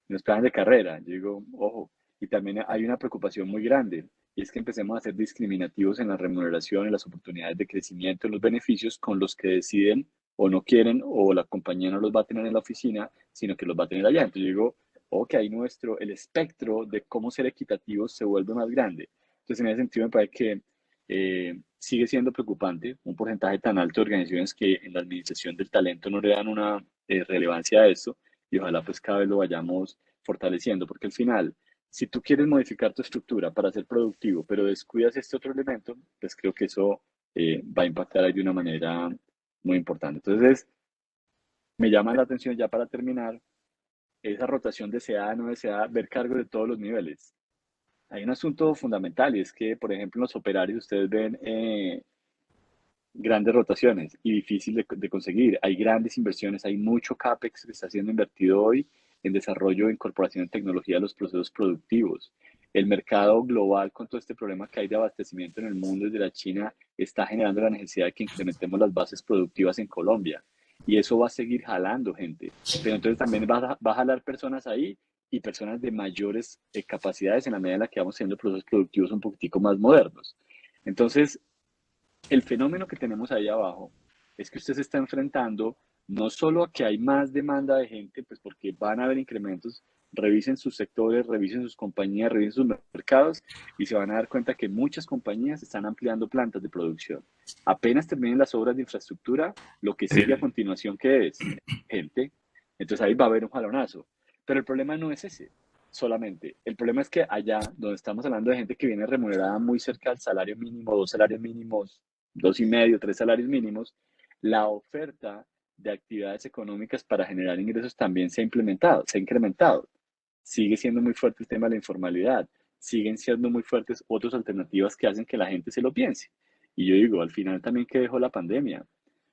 en los planes de carrera, yo digo, ojo, y también hay una preocupación muy grande, y es que empecemos a ser discriminativos en la remuneración, en las oportunidades de crecimiento, en los beneficios con los que deciden o no quieren, o la compañía no los va a tener en la oficina, sino que los va a tener allá. Entonces yo digo, ok, el espectro de cómo ser equitativos se vuelve más grande. Entonces en ese sentido me parece que sigue siendo preocupante un porcentaje tan alto de organizaciones que en la administración del talento no le dan una relevancia a esto, y ojalá pues cada vez lo vayamos fortaleciendo, porque al final, si tú quieres modificar tu estructura para ser productivo, pero descuidas este otro elemento, pues creo que eso va a impactar ahí de una manera muy importante. Entonces, me llama la atención ya para terminar, esa rotación deseada, no deseada, ver cargos de todos los niveles. Hay un asunto fundamental y es que, por ejemplo, en los operarios ustedes ven grandes rotaciones y difícil de conseguir. Hay grandes inversiones, hay mucho CAPEX que está siendo invertido hoy en desarrollo e incorporación de tecnología a los procesos productivos. El mercado global con todo este problema que hay de abastecimiento en el mundo desde la China está generando la necesidad de que incrementemos las bases productivas en Colombia. Y eso va a seguir jalando gente. Pero entonces también va a jalar personas ahí y personas de mayores capacidades en la medida en la que vamos teniendo procesos productivos un poquitico más modernos. Entonces, el fenómeno que tenemos ahí abajo es que usted se está enfrentando no solo a que hay más demanda de gente, pues porque van a haber incrementos, revisen sus sectores, revisen sus compañías, revisen sus mercados y se van a dar cuenta que muchas compañías están ampliando plantas de producción. Apenas terminen las obras de infraestructura, lo que sigue a El- continuación, ¿qué es? Gente. Entonces ahí va a haber un jalonazo. Pero el problema no es ese solamente. El problema es que allá, donde estamos hablando de gente que viene remunerada muy cerca al salario mínimo, dos salarios mínimos, dos y medio, tres salarios mínimos, la oferta de actividades económicas para generar ingresos también se ha implementado, se ha incrementado. Sigue siendo muy fuerte el tema de la informalidad, siguen siendo muy fuertes otras alternativas que hacen que la gente se lo piense. Y yo digo, al final también que dejó la pandemia,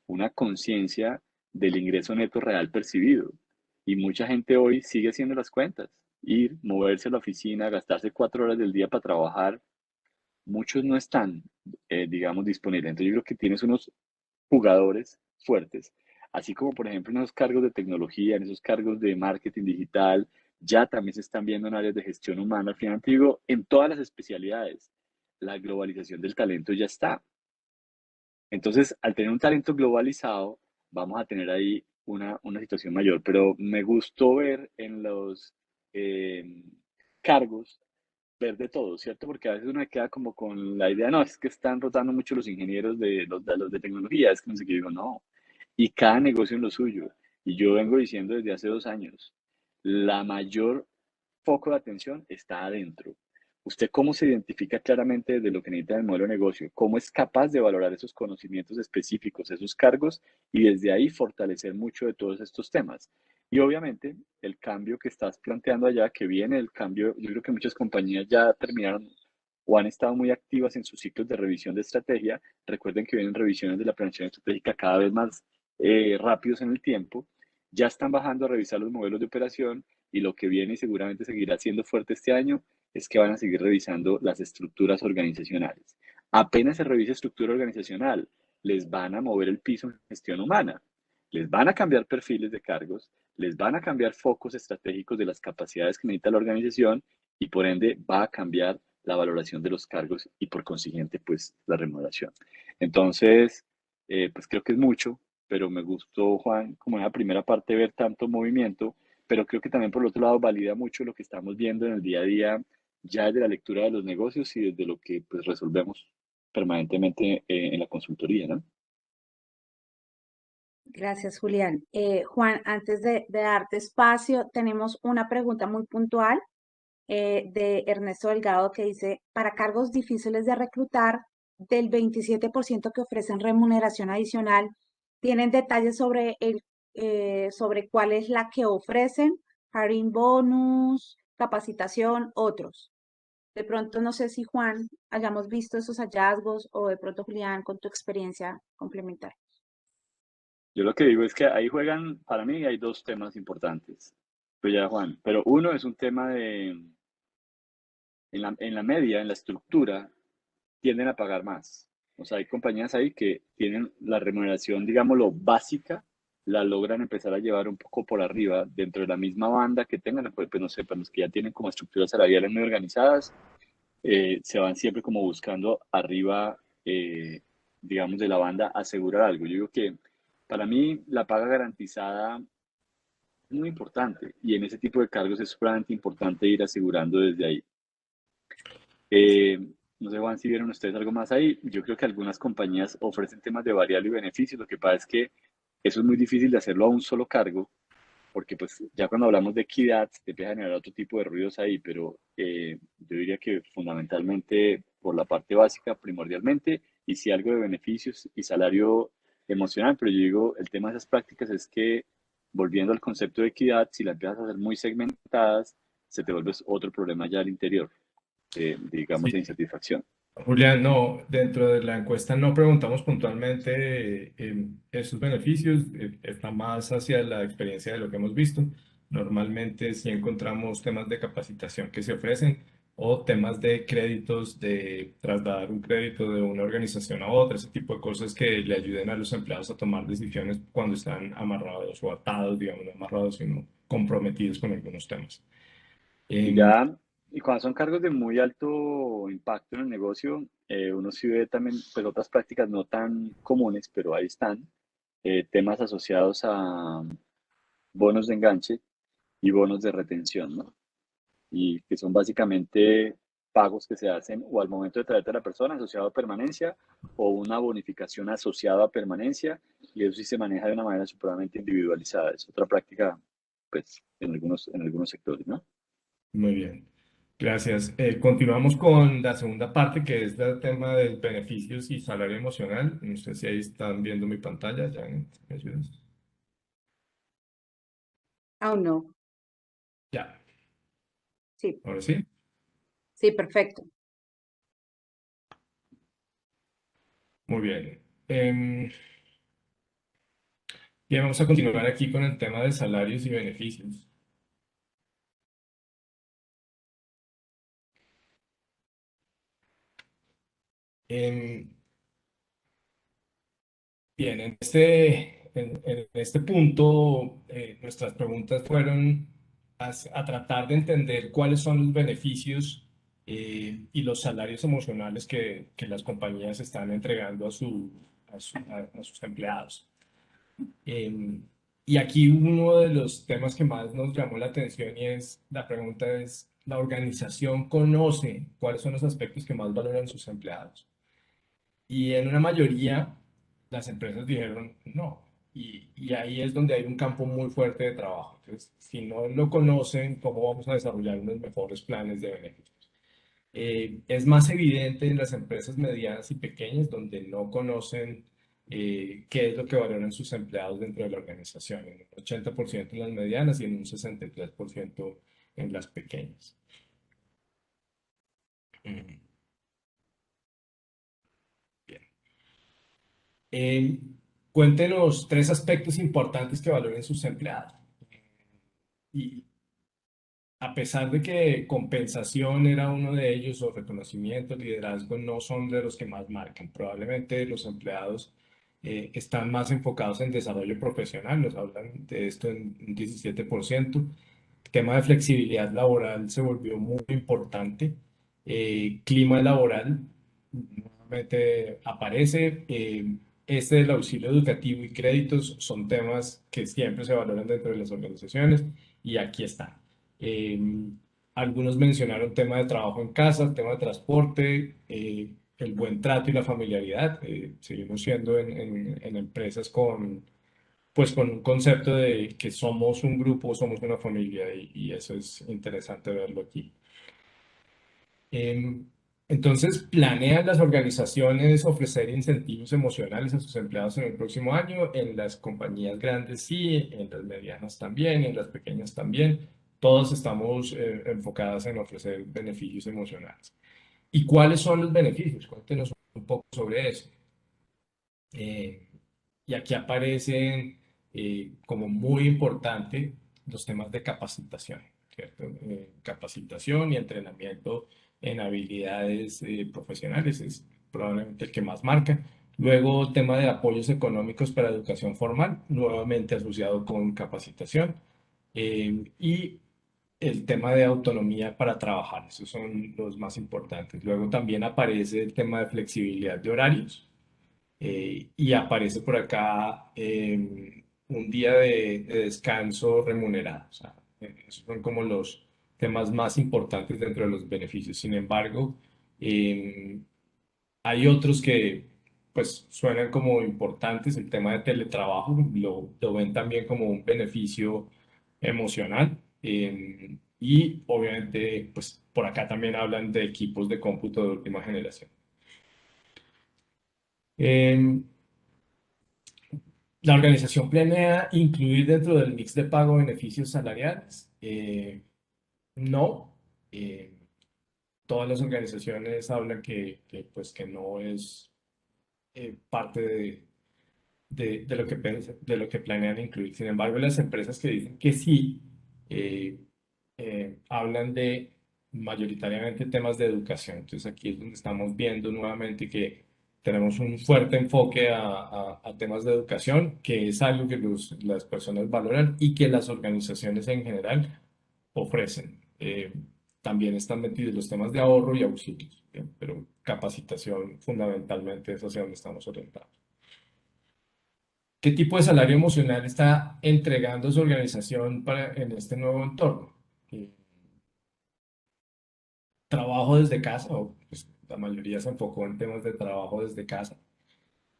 una conciencia del ingreso neto real percibido. Y mucha gente hoy sigue haciendo las cuentas, ir, moverse a la oficina, gastarse 4 horas del día para trabajar, muchos no están, digamos, disponibles. Entonces yo creo que tienes unos jugadores fuertes, así como por ejemplo en esos cargos de tecnología, en esos cargos de marketing digital, ya también se están viendo en áreas de gestión humana. Al final te digo, en todas las especialidades, la globalización del talento ya está. Entonces, al tener un talento globalizado, vamos a tener ahí una situación mayor. Pero me gustó ver en los eh, cargos ver de todo, ¿cierto? Porque a veces uno queda como con la idea, no, es que están rotando mucho los ingenieros de los de tecnología, es que no sé qué, digo, no. Y cada negocio en lo suyo. Y yo vengo diciendo desde hace 2 años, la mayor foco de atención está adentro. ¿Usted cómo se identifica claramente de lo que necesita el modelo de negocio? ¿Cómo es capaz de valorar esos conocimientos específicos, esos cargos, y desde ahí fortalecer mucho de todos estos temas? Y obviamente el cambio que estás planteando allá, que viene el cambio, yo creo que muchas compañías ya terminaron o han estado muy activas en sus ciclos de revisión de estrategia. Recuerden que vienen revisiones de la planeación estratégica cada vez más rápidos en el tiempo. Ya están bajando a revisar los modelos de operación y lo que viene y seguramente seguirá siendo fuerte este año es que van a seguir revisando las estructuras organizacionales. Apenas se revise estructura organizacional, les van a mover el piso en gestión humana, les van a cambiar perfiles de cargos, les van a cambiar focos estratégicos de las capacidades que necesita la organización y por ende va a cambiar la valoración de los cargos y por consiguiente pues la remuneración. Entonces, pues creo que es mucho, pero me gustó, Juan, como en la primera parte ver tanto movimiento, pero creo que también por el otro lado valida mucho lo que estamos viendo en el día a día, ya desde la lectura de los negocios y desde lo que pues resolvemos permanentemente en la consultoría, ¿no? Gracias, Julián. Juan, antes de darte espacio, tenemos una pregunta muy puntual de Ernesto Delgado que dice, para cargos difíciles de reclutar, del 27% que ofrecen remuneración adicional, tienen detalles sobre cuál es la que ofrecen, hiring bonus, capacitación, otros. De pronto, no sé si Juan hayamos visto esos hallazgos o de pronto Julián con tu experiencia complementaria. Yo lo que digo es que ahí juegan, para mí hay dos temas importantes. Pues ya, Juan, pero uno es un tema en la media, en la estructura, tienden a pagar más. O sea, hay compañías ahí que tienen la remuneración, digámoslo, básica, la logran empezar a llevar un poco por arriba dentro de la misma banda que tengan, pues no sé, para los que ya tienen como estructuras salariales muy organizadas, se van siempre como buscando arriba, digamos, de la banda asegurar algo. Yo digo que para mí la paga garantizada es muy importante y en ese tipo de cargos es sumamente importante ir asegurando desde ahí. Eh, no sé, Juan, si vieron ustedes algo más ahí. Yo creo que algunas compañías ofrecen temas de variable y beneficios. Lo que pasa es que eso es muy difícil de hacerlo a un solo cargo, porque pues ya cuando hablamos de equidad te empieza a generar otro tipo de ruidos ahí, pero yo diría que fundamentalmente por la parte básica, primordialmente, y si algo de beneficios y salario emocional, pero yo digo, el tema de esas prácticas es que, volviendo al concepto de equidad, si la empiezas a hacer muy segmentadas, se te vuelve otro problema ya al interior, digamos, de Sí. insatisfacción. Julián, no, dentro de la encuesta no preguntamos puntualmente esos beneficios, está más hacia la experiencia de lo que hemos visto. Normalmente sí encontramos temas de capacitación que se ofrecen o temas de créditos, de trasladar un crédito de una organización a otra, ese tipo de cosas que le ayuden a los empleados a tomar decisiones cuando están amarrados o atados, digamos, no amarrados, sino comprometidos con algunos temas. Y Em, ya, y cuando son cargos de muy alto impacto en el negocio, uno sí ve también pues, otras prácticas no tan comunes, pero ahí están, temas asociados a bonos de enganche y bonos de retención, ¿no? Y que son básicamente pagos que se hacen o al momento de traerte a la persona asociado a permanencia o una bonificación asociada a permanencia, y eso sí se maneja de una manera supremamente individualizada. Es otra práctica, pues, en algunos sectores, ¿no? Muy bien, gracias. Continuamos con la segunda parte, que es el tema de beneficios y salario emocional. No sé si ahí están viendo mi pantalla, ya ¿me ayudas? Aún no. Ya, Sí, ahora sí. sí, perfecto. Muy bien. Bien, vamos a continuar aquí con el tema de salarios y beneficios. Em, Bien, en este punto, nuestras preguntas fueron a tratar de entender cuáles son los beneficios y los salarios emocionales que las compañías están entregando a sus empleados. Eh, y aquí uno de los temas que más nos llamó la atención y la pregunta es, ¿la organización conoce cuáles son los aspectos que más valoran sus empleados? Y en una mayoría, las empresas dijeron no. Y ahí es donde hay un campo muy fuerte de trabajo. Entonces, si no lo conocen, ¿cómo vamos a desarrollar unos mejores planes de beneficios? Es más evidente en las empresas medianas y pequeñas donde no conocen qué es lo que valoran sus empleados dentro de la organización, en un 80% en las medianas y en un 63% en las pequeñas. Mm, bien. Eh, Cuéntenos tres aspectos importantes que valoren sus empleados. Y a pesar de que compensación era uno de ellos o reconocimiento, liderazgo no son de los que más marcan. Probablemente los empleados están más enfocados en desarrollo profesional, nos hablan de esto en un 17%. El tema de flexibilidad laboral se volvió muy importante. Clima laboral nuevamente aparece. Este del auxilio educativo y créditos son temas que siempre se valoran dentro de las organizaciones y aquí están. Eh, Algunos mencionaron tema de trabajo en casa, tema de transporte, el buen trato y la familiaridad. Seguimos siendo en empresas pues con un concepto de que somos un grupo, somos una familia y eso es interesante verlo aquí. Em, entonces, ¿planean las organizaciones ofrecer incentivos emocionales a sus empleados en el próximo año? En las compañías grandes sí, en las medianas también, en las pequeñas también. Todos estamos enfocadas en ofrecer beneficios emocionales. ¿Y cuáles son los beneficios? Cuéntenos un poco sobre eso. Eh, y aquí aparecen como muy importante los temas de capacitación, ¿cierto? Capacitación y entrenamiento en habilidades profesionales es probablemente el que más marca. Luego, el tema de apoyos económicos para educación formal, nuevamente asociado con capacitación. Y el tema de autonomía para trabajar, esos son los más importantes. Luego también aparece el tema de flexibilidad de horarios y aparece por acá un día de descanso remunerado. O sea, esos son como los temas más importantes dentro de los beneficios. Sin embargo, em, hay otros que pues suenan como importantes. El tema de teletrabajo lo ven también como un beneficio emocional. Y obviamente pues por acá también hablan de equipos de cómputo de última generación. Em, La organización planea incluir dentro del mix de pago beneficios salariales. No. Eh, Todas las organizaciones hablan pues, que no es parte de lo que, de lo que planean incluir. Sin embargo, las empresas que dicen que sí, eh, hablan de mayoritariamente temas de educación. Entonces aquí es donde estamos viendo nuevamente que tenemos un fuerte enfoque a temas de educación, que es algo que las personas valoran y que las organizaciones en general ofrecen. También están metidos los temas de ahorro y auxilios, ¿bien? Pero capacitación fundamentalmente es hacia donde estamos orientados. ¿Qué tipo de salario emocional está entregando su organización en este nuevo entorno? Trabajo desde casa, o pues, la mayoría se enfocó en temas de trabajo desde casa,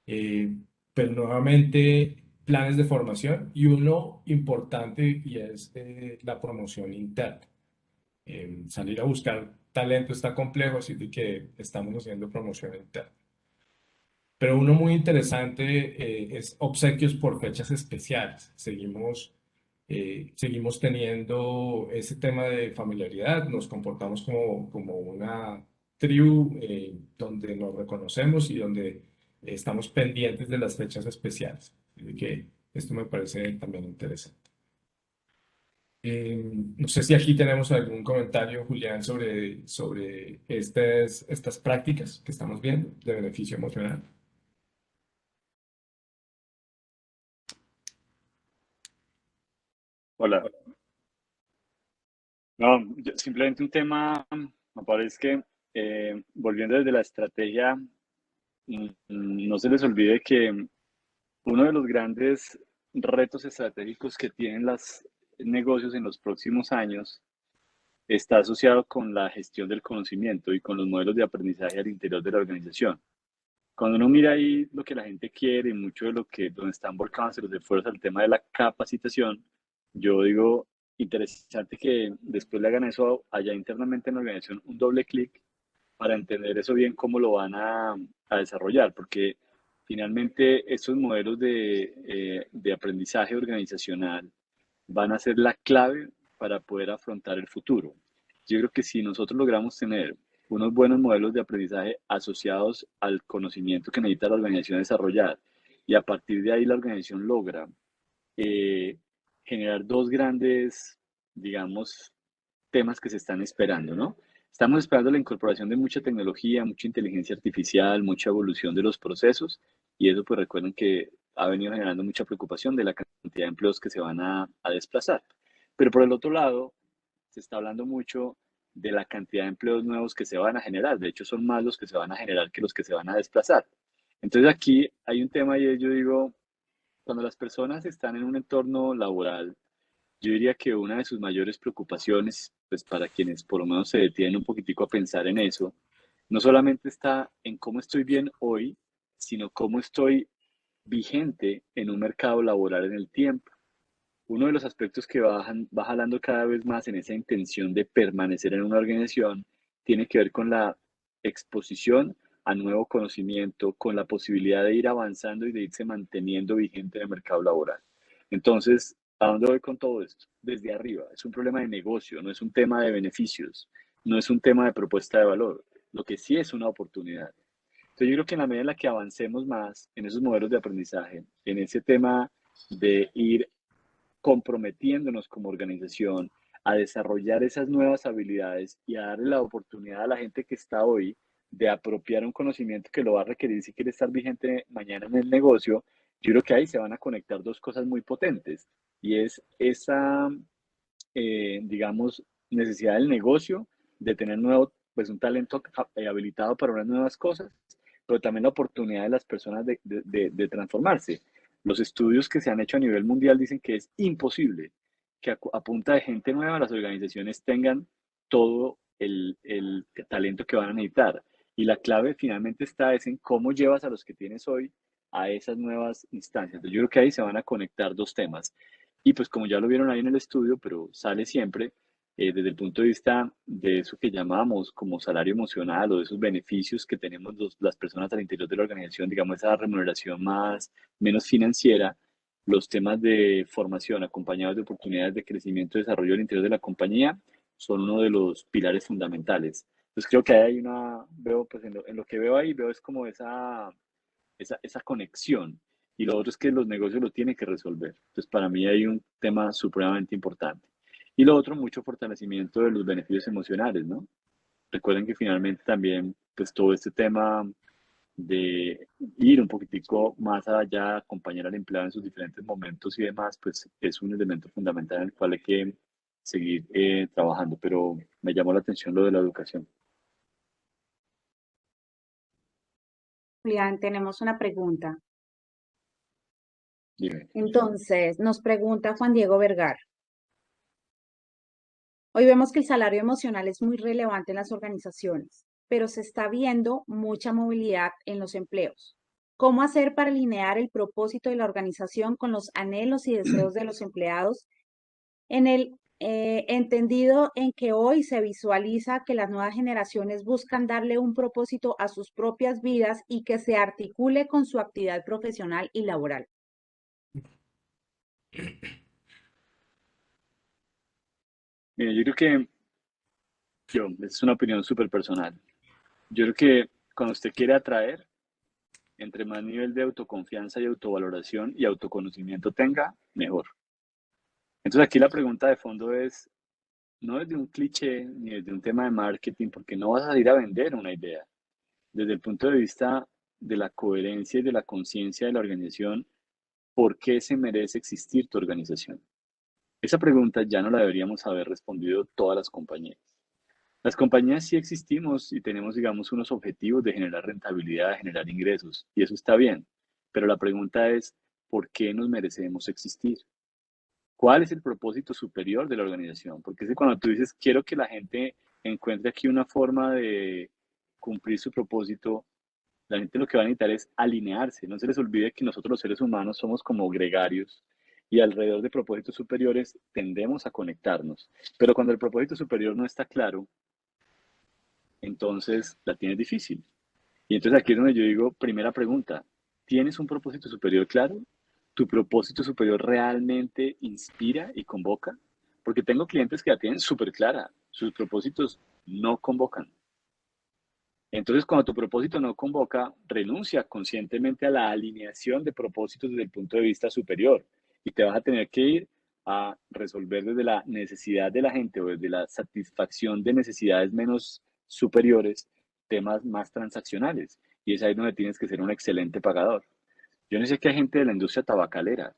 eh, pero nuevamente planes de formación y uno importante y es la promoción interna. Salir a buscar talento está complejo, así de que estamos haciendo promoción interna. Pero uno muy interesante es obsequios por fechas especiales. Seguimos teniendo ese tema de familiaridad, nos comportamos como una tribu donde nos reconocemos y donde estamos pendientes de las fechas especiales. Así que esto me parece también interesante. No sé si aquí tenemos algún comentario, Julián, sobre estas prácticas que estamos viendo de beneficio emocional. Hola. No, simplemente un tema, me parece que volviendo desde la estrategia, no se les olvide que uno de los grandes retos estratégicos que tienen los negocios en los próximos años está asociado con la gestión del conocimiento y con los modelos de aprendizaje al interior de la organización. Cuando uno mira ahí lo que la gente quiere y mucho de lo que donde están volcados los esfuerzos al tema de la capacitación, yo digo, interesante que después le hagan eso allá internamente en la organización, un doble clic para entender eso bien cómo lo van a desarrollar, porque finalmente estos modelos de aprendizaje organizacional van a ser la clave para poder afrontar el futuro. Yo creo que si nosotros logramos tener unos buenos modelos de aprendizaje asociados al conocimiento que necesita la organización desarrollar y a partir de ahí la organización logra eh, generar dos grandes, digamos, temas que se están esperando, ¿no? Estamos esperando la incorporación de mucha tecnología, mucha inteligencia artificial, mucha evolución de los procesos y eso pues recuerden que ha venido generando mucha preocupación de la cantidad de empleos que se van a desplazar. Pero por el otro lado, se está hablando mucho de la cantidad de empleos nuevos que se van a generar. De hecho, son más los que se van a generar que los que se van a desplazar. Entonces aquí hay un tema y yo digo, cuando las personas están en un entorno laboral, yo diría que una de sus mayores preocupaciones, pues para quienes por lo menos se detienen un poquitico a pensar en eso, no solamente está en cómo estoy bien hoy, sino cómo estoy vigente en un mercado laboral en el tiempo. Uno de los aspectos que va jalando cada vez más en esa intención de permanecer en una organización tiene que ver con la exposición a nuevo conocimiento, con la posibilidad de ir avanzando y de irse manteniendo vigente en el mercado laboral. Entonces, ¿a dónde voy con todo esto? Desde arriba. Es un problema de negocio, no es un tema de beneficios, no es un tema de propuesta de valor. Lo que sí es una oportunidad. Entonces, yo creo que en la medida en la que avancemos más en esos modelos de aprendizaje, en ese tema de ir comprometiéndonos como organización a desarrollar esas nuevas habilidades y a darle la oportunidad a la gente que está hoy de apropiar un conocimiento que lo va a requerir si quiere estar vigente mañana en el negocio, yo creo que ahí se van a conectar dos cosas muy potentes y es esa, digamos, necesidad del negocio de tener nuevo, pues un talento habilitado para unas nuevas cosas, pero también la oportunidad de las personas de transformarse. Los estudios que se han hecho a nivel mundial dicen que es imposible que a punta de gente nueva las organizaciones tengan todo el talento que van a necesitar. Y la clave finalmente está es en cómo llevas a los que tienes hoy a esas nuevas instancias. Entonces, yo creo que ahí se van a conectar dos temas. Y pues como ya lo vieron ahí en el estudio, pero sale siempre desde el punto de vista de eso que llamamos como salario emocional o de esos beneficios que tenemos las personas al interior de la organización, digamos esa remuneración más, menos financiera, los temas de formación acompañados de oportunidades de crecimiento y desarrollo al interior de la compañía son uno de los pilares fundamentales. Entonces creo que hay una, veo pues en lo que veo ahí, veo es como esa conexión. Y lo otro es que los negocios lo tienen que resolver. Entonces, para mí hay un tema supremamente importante. Y lo otro, mucho fortalecimiento de los beneficios emocionales, ¿no? Recuerden que finalmente también, pues todo este tema de ir un poquitico más allá, acompañar al empleado en sus diferentes momentos y demás, pues es un elemento fundamental en el cual hay que seguir trabajando. Pero me llamó la atención lo de la educación. Julián, tenemos una pregunta. Dime. Entonces, nos pregunta Juan Diego Vergara. Hoy vemos que el salario emocional es muy relevante en las organizaciones, pero se está viendo mucha movilidad en los empleos. ¿Cómo hacer para alinear el propósito de la organización con los anhelos y deseos de los empleados en el entendido en que hoy se visualiza que las nuevas generaciones buscan darle un propósito a sus propias vidas y que se articule con su actividad profesional y laboral? Mira, yo creo que es una opinión súper personal. Yo creo que cuando usted quiere atraer, entre más nivel de autoconfianza y autovaloración y autoconocimiento tenga, mejor. Entonces aquí la pregunta de fondo es, no desde un cliché ni desde un tema de marketing, porque no vas a ir a vender una idea. Desde el punto de vista de la coherencia y de la conciencia de la organización, ¿por qué se merece existir tu organización? Esa pregunta ya no la deberíamos haber respondido todas las compañías. Las compañías sí existimos y tenemos, digamos, unos objetivos de generar rentabilidad, de generar ingresos, y eso está bien. Pero la pregunta es, ¿por qué nos merecemos existir? ¿Cuál es el propósito superior de la organización? Porque es que cuando tú dices, quiero que la gente encuentre aquí una forma de cumplir su propósito, la gente lo que va a necesitar es alinearse. No se les olvide que nosotros los seres humanos somos como gregarios y alrededor de propósitos superiores tendemos a conectarnos. Pero cuando el propósito superior no está claro, entonces la tienes difícil. Y entonces aquí es donde yo digo, primera pregunta, ¿tienes un propósito superior claro? ¿Tu propósito superior realmente inspira y convoca? Porque tengo clientes que la tienen súper clara, sus propósitos no convocan. Entonces, cuando tu propósito no convoca, renuncia conscientemente a la alineación de propósitos desde el punto de vista superior y te vas a tener que ir a resolver desde la necesidad de la gente o desde la satisfacción de necesidades menos superiores, temas más transaccionales. Y es ahí donde tienes que ser un excelente pagador. Yo no sé qué hay gente de la industria tabacalera,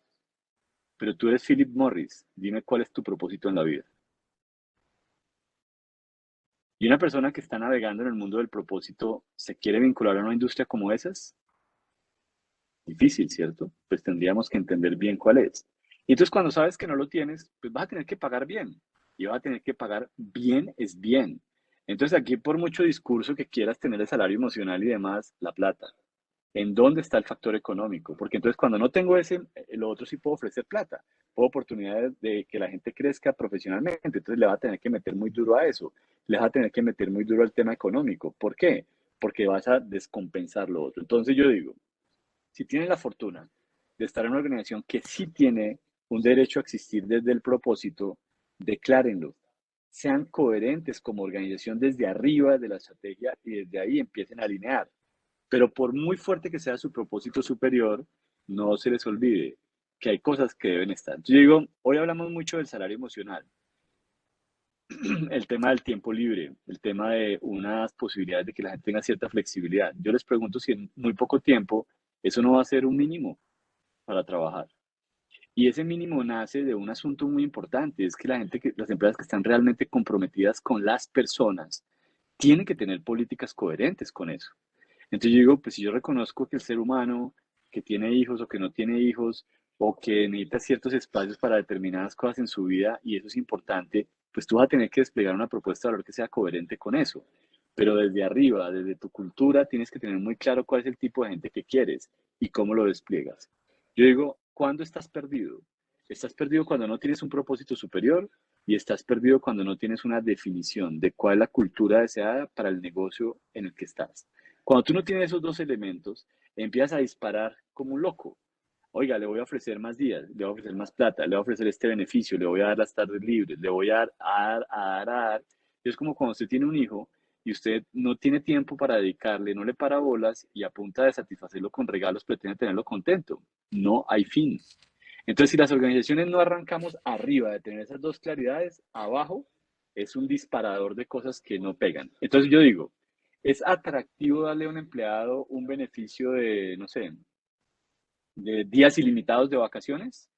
pero tú eres Philip Morris. Dime cuál es tu propósito en la vida. Y una persona que está navegando en el mundo del propósito, ¿se quiere vincular a una industria como esas? Difícil, ¿cierto? Pues tendríamos que entender bien cuál es. Y entonces cuando sabes que no lo tienes, pues vas a tener que pagar bien. Y vas a tener que pagar bien es bien. Entonces aquí por mucho discurso que quieras tener de salario emocional y demás, la plata. ¿En dónde está el factor económico? Porque entonces cuando no tengo ese, lo otro sí puedo ofrecer plata, puedo oportunidades de que la gente crezca profesionalmente, entonces le va a tener que meter muy duro a eso, le va a tener que meter muy duro al tema económico. ¿Por qué? Porque vas a descompensar lo otro. Entonces yo digo, si tienen la fortuna de estar en una organización que sí tiene un derecho a existir desde el propósito, declárenlo. Sean coherentes como organización desde arriba de la estrategia y desde ahí empiecen a alinear. Pero por muy fuerte que sea su propósito superior, no se les olvide que hay cosas que deben estar. Yo digo, hoy hablamos mucho del salario emocional, el tema del tiempo libre, el tema de unas posibilidades de que la gente tenga cierta flexibilidad. Yo les pregunto si en muy poco tiempo eso no va a ser un mínimo para trabajar. Y ese mínimo nace de un asunto muy importante, es que la gente, las empresas que están realmente comprometidas con las personas, tienen que tener políticas coherentes con eso. Entonces yo digo, pues si yo reconozco que el ser humano que tiene hijos o que no tiene hijos o que necesita ciertos espacios para determinadas cosas en su vida y eso es importante, pues tú vas a tener que desplegar una propuesta de valor que sea coherente con eso. Pero desde arriba, desde tu cultura, tienes que tener muy claro cuál es el tipo de gente que quieres y cómo lo despliegas. Yo digo, ¿cuándo estás perdido? Estás perdido cuando no tienes un propósito superior y estás perdido cuando no tienes una definición de cuál es la cultura deseada para el negocio en el que estás. Cuando tú no tienes esos dos elementos, empiezas a disparar como un loco. Oiga, le voy a ofrecer más días, le voy a ofrecer más plata, le voy a ofrecer este beneficio, le voy a dar las tardes libres, le voy a dar, a dar, a dar, a dar. Y es como cuando usted tiene un hijo y usted no tiene tiempo para dedicarle, no le para bolas y a punta de satisfacerlo con regalos pretende tenerlo contento. No hay fin. Entonces, si las organizaciones no arrancamos arriba de tener esas dos claridades, abajo es un disparador de cosas que no pegan. Entonces yo digo, ¿es atractivo darle a un empleado un beneficio de, no sé, de días ilimitados de vacaciones?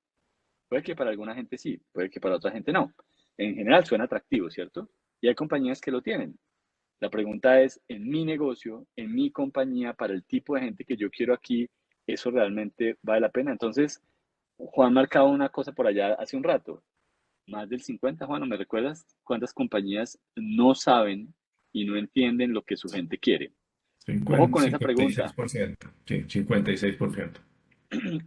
Puede que para alguna gente sí, puede que para otra gente no. En general suena atractivo, ¿cierto? Y hay compañías que lo tienen. La pregunta es, en mi negocio, en mi compañía, para el tipo de gente que yo quiero aquí, ¿eso realmente vale la pena? Entonces, Juan marcaba una cosa por allá hace un rato. Más del 50, Juan, ¿no me recuerdas cuántas compañías no saben y no entienden lo que su gente quiere? Ojo con esa pregunta. 56%. Sí, 56%.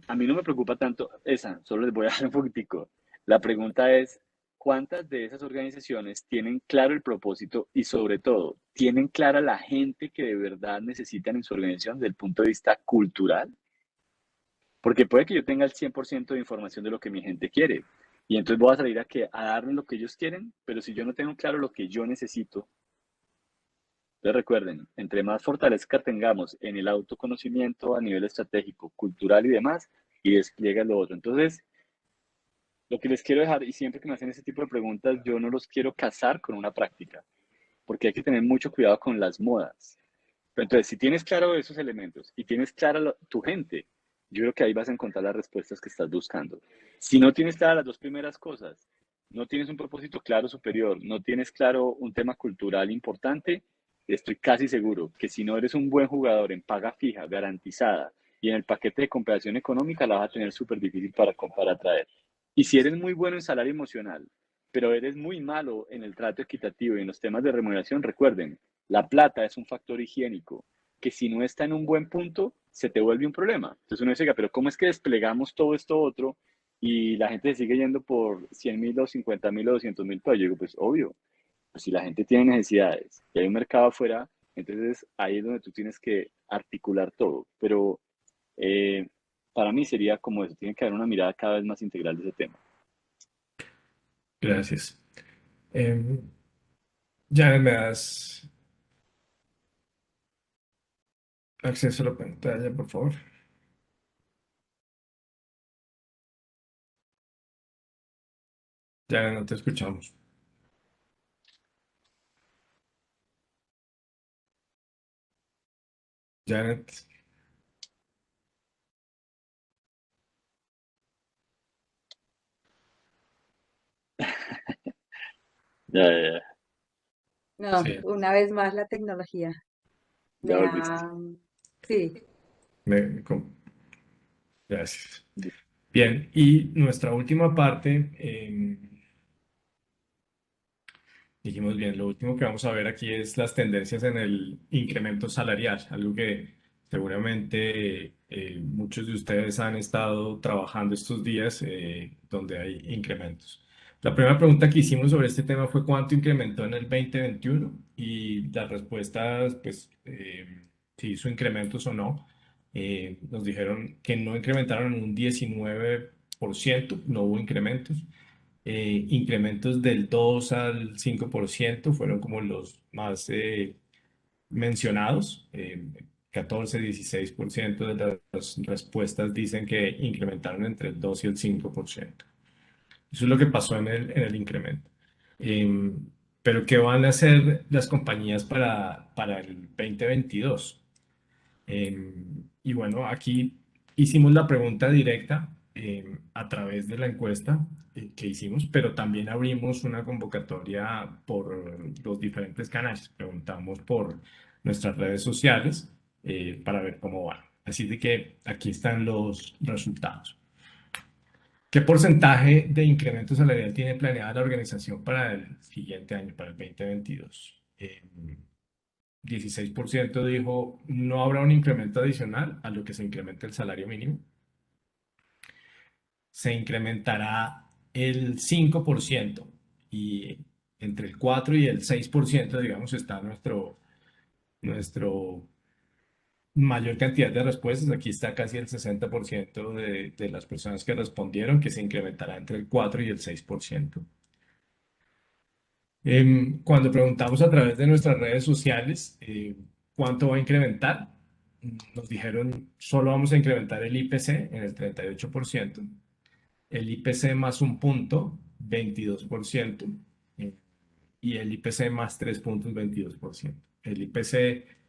A mí no me preocupa tanto esa, solo les voy a dar un poquitico. La pregunta es, ¿cuántas de esas organizaciones tienen claro el propósito y sobre todo, tienen clara la gente que de verdad necesitan en su organización desde el punto de vista cultural? Porque puede que yo tenga el 100% de información de lo que mi gente quiere y entonces voy a salir a darle lo que ellos quieren, pero si yo no tengo claro lo que yo necesito, entonces recuerden, entre más fortaleza tengamos en el autoconocimiento a nivel estratégico, cultural y demás, y despliega lo otro. Entonces, lo que les quiero dejar, y siempre que me hacen ese tipo de preguntas, yo no los quiero casar con una práctica, porque hay que tener mucho cuidado con las modas. Pero entonces, si tienes claro esos elementos y tienes clara tu gente, yo creo que ahí vas a encontrar las respuestas que estás buscando. Si no tienes claras las dos primeras cosas, no tienes un propósito claro superior, no tienes claro un tema cultural importante, estoy casi seguro que si no eres un buen jugador en paga fija, garantizada, y en el paquete de compensación económica la vas a tener súper difícil para atraer. Y si eres muy bueno en salario emocional, pero eres muy malo en el trato equitativo y en los temas de remuneración, recuerden, la plata es un factor higiénico que si no está en un buen punto, se te vuelve un problema. Entonces uno dice, pero ¿cómo es que desplegamos todo esto otro y la gente se sigue yendo por 100.000 o 50.000 o 200.000 pesos? Yo digo, pues obvio, pues si la gente tiene necesidades y hay un mercado afuera, entonces ahí es donde tú tienes que articular todo. Pero eh, para mí sería como eso, tiene que haber una mirada cada vez más integral de ese tema. Gracias. Em, ya me das acceso a la pantalla, por favor. Ya no te escuchamos. Janet, Ya, ya, ya, No, sí, una vez más la tecnología ya me volviste. ha... Sí, me, com- gracias. Bien, y nuestra última parte, dijimos bien, lo último que vamos a ver aquí es las tendencias en el incremento salarial, algo que Seguramente muchos de ustedes han estado trabajando estos días donde hay incrementos. La primera pregunta que hicimos sobre este tema fue cuánto incrementó en el 2021 y las respuestas, pues, si hizo incrementos o no, nos dijeron que no incrementaron en un 19%, no hubo incrementos. Incrementos del 2 al 5% fueron como los más mencionados. 14-16% de las respuestas dicen que incrementaron entre el 2 y el 5%. Eso es lo que pasó en el incremento. Eh, pero ¿qué van a hacer las compañías para el 2022? Y bueno, aquí hicimos la pregunta directa a través de la encuesta que hicimos, pero también abrimos una convocatoria por los diferentes canales. Preguntamos por nuestras redes sociales para ver cómo van. Así de que aquí están los resultados. ¿Qué porcentaje de incremento salarial tiene planeada la organización para el siguiente año, para el 2022? 16% dijo no habrá un incremento adicional a lo que se incrementa el salario mínimo. Se incrementará el 5% y entre el 4 y el 6%, digamos, está nuestro mayor cantidad de respuestas. Aquí está casi el 60% de las personas que respondieron que se incrementará entre el 4 y el 6%. Cuando preguntamos a través de nuestras redes sociales cuánto va a incrementar, nos dijeron solo vamos a incrementar el IPC en el 38%, el IPC más un punto, 22%, eh, y el IPC más 3 puntos, 22%. El IPC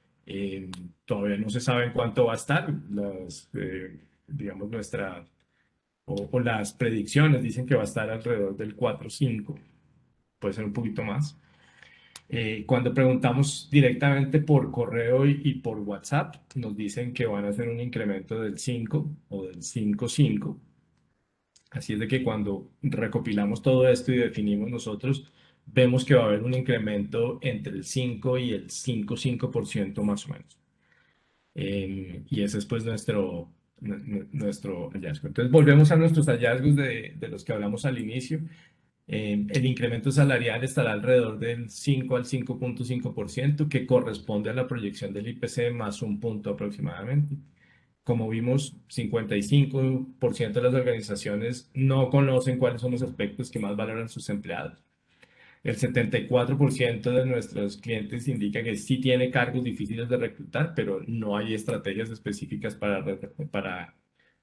todavía no se sabe en cuánto va a estar, digamos, o las predicciones dicen que va a estar alrededor del 4,5, puede ser un poquito más. Cuando preguntamos directamente por correo y por WhatsApp, nos dicen que van a hacer un incremento del 5 o del 5,5. Así es de que cuando recopilamos todo esto y definimos nosotros, vemos que va a haber un incremento entre el 5 y el 5,5% más o menos. Y ese es pues nuestro hallazgo. Entonces volvemos a nuestros hallazgos de los que hablamos al inicio. El incremento salarial estará alrededor del 5 al 5,5%, que corresponde a la proyección del IPC más un punto aproximadamente. Como vimos, 55% de las organizaciones no conocen cuáles son los aspectos que más valoran sus empleados. El 74% de nuestros clientes indica que sí tiene cargos difíciles de reclutar, pero no hay estrategias específicas para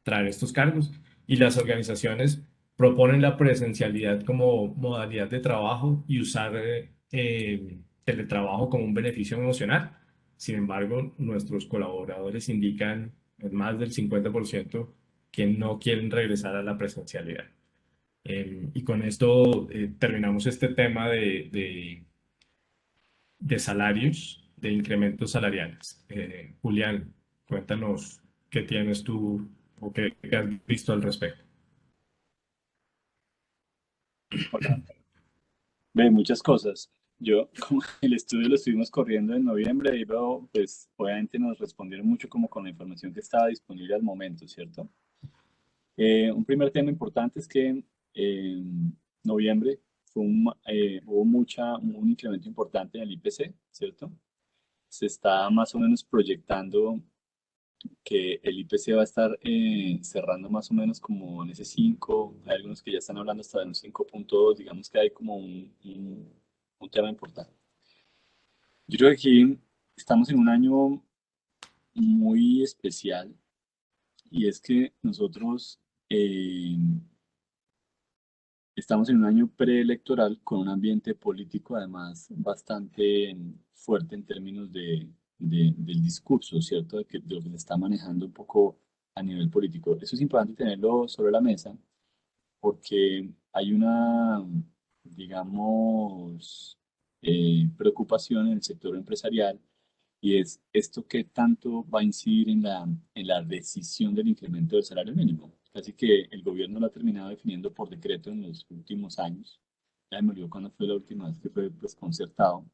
traer estos cargos. Y las organizaciones proponen la presencialidad como modalidad de trabajo y usar teletrabajo como un beneficio emocional. Sin embargo, nuestros colaboradores indican en más del 50% que no quieren regresar a la presencialidad. Y con esto terminamos este tema de salarios, de incrementos salariales. Julián, cuéntanos qué tienes tú o qué has visto al respecto. Hola. Ve, muchas cosas. Yo, como el estudio lo estuvimos corriendo en noviembre, y luego, pues, obviamente nos respondieron mucho como con la información que estaba disponible al momento, ¿cierto? Un primer tema importante es que en noviembre hubo un incremento importante en el IPC, ¿cierto? Se está más o menos proyectando que el IPC va a estar cerrando más o menos como en ese 5, hay algunos que ya están hablando hasta de un 5,2, digamos que hay como un tema importante. Yo creo que aquí estamos en un año muy especial y es que nosotros estamos en un año preelectoral con un ambiente político además bastante fuerte en términos del discurso, ¿cierto? De lo que se está manejando un poco a nivel político. Eso es importante tenerlo sobre la mesa porque hay una, digamos, preocupación en el sector empresarial y es esto que tanto va a incidir en la decisión del incremento del salario mínimo. Casi que el gobierno lo ha terminado definiendo por decreto en los últimos años. Ya me olvidó cuándo fue la última vez que fue pues, concertado.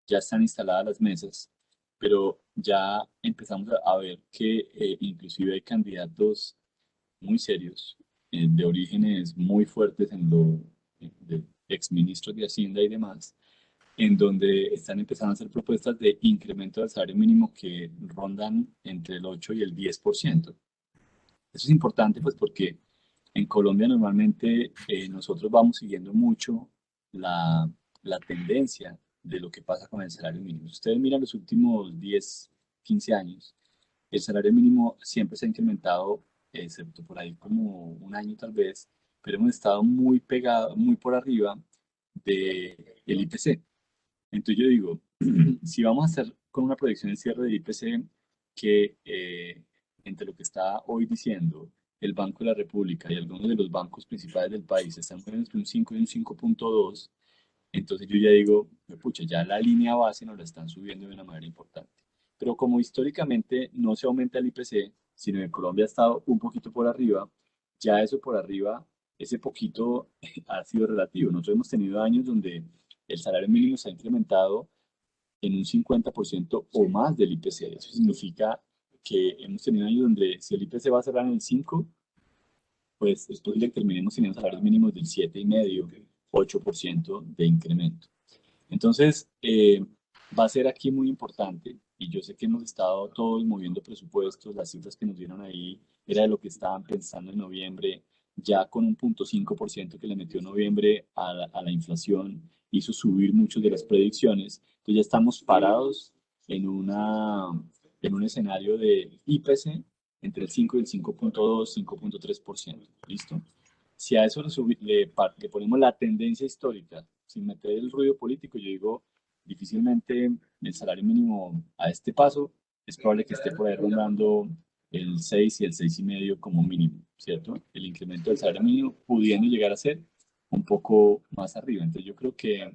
Ya están instaladas las mesas, pero ya empezamos a ver que inclusive hay candidatos muy serios, de orígenes muy fuertes de exministros de Hacienda y demás, en donde están empezando a hacer propuestas de incremento del salario mínimo que rondan entre el 8 y el 10%. Eso es importante pues porque en Colombia normalmente nosotros vamos siguiendo mucho la, la tendencia de lo que pasa con el salario mínimo. Si ustedes miran los últimos 10, 15 años, el salario mínimo siempre se ha incrementado, excepto por ahí como un año tal vez, pero hemos estado muy pegado, muy por arriba del IPC. Entonces yo digo, si vamos a hacer con una proyección de cierre del IPC que entre lo que está hoy diciendo el Banco de la República y algunos de los bancos principales del país están poniendo entre un 5 y un 5,2, entonces yo ya digo, pucha, ya la línea base nos la están subiendo de una manera importante. Pero como históricamente no se aumenta el IPC, sino que Colombia ha estado un poquito por arriba, ya eso por arriba, ese poquito ha sido relativo. Nosotros hemos tenido años donde el salario mínimo se ha incrementado en un 50% o más del IPC. Eso significa que hemos tenido años donde si el IPC va a cerrar en el 5, pues es posible que terminemos teniendo salarios mínimos del 7,5, 8% de incremento. Entonces, va a ser aquí muy importante, y yo sé que hemos estado todos moviendo presupuestos, las cifras que nos dieron ahí era de lo que estaban pensando en noviembre, ya con un 0,5% que le metió noviembre a la inflación, hizo subir muchas de las predicciones, entonces ya estamos parados en, en un escenario de IPC entre el 5 y el 5,2, 5,3%, ¿listo? Si a eso le ponemos la tendencia histórica, sin meter el ruido político, yo digo, difícilmente el salario mínimo a este paso es probable que esté por ahí rondando el 6 y el 6,5 como mínimo, ¿cierto? El incremento del salario mínimo pudiendo llegar a ser un poco más arriba. Entonces yo creo que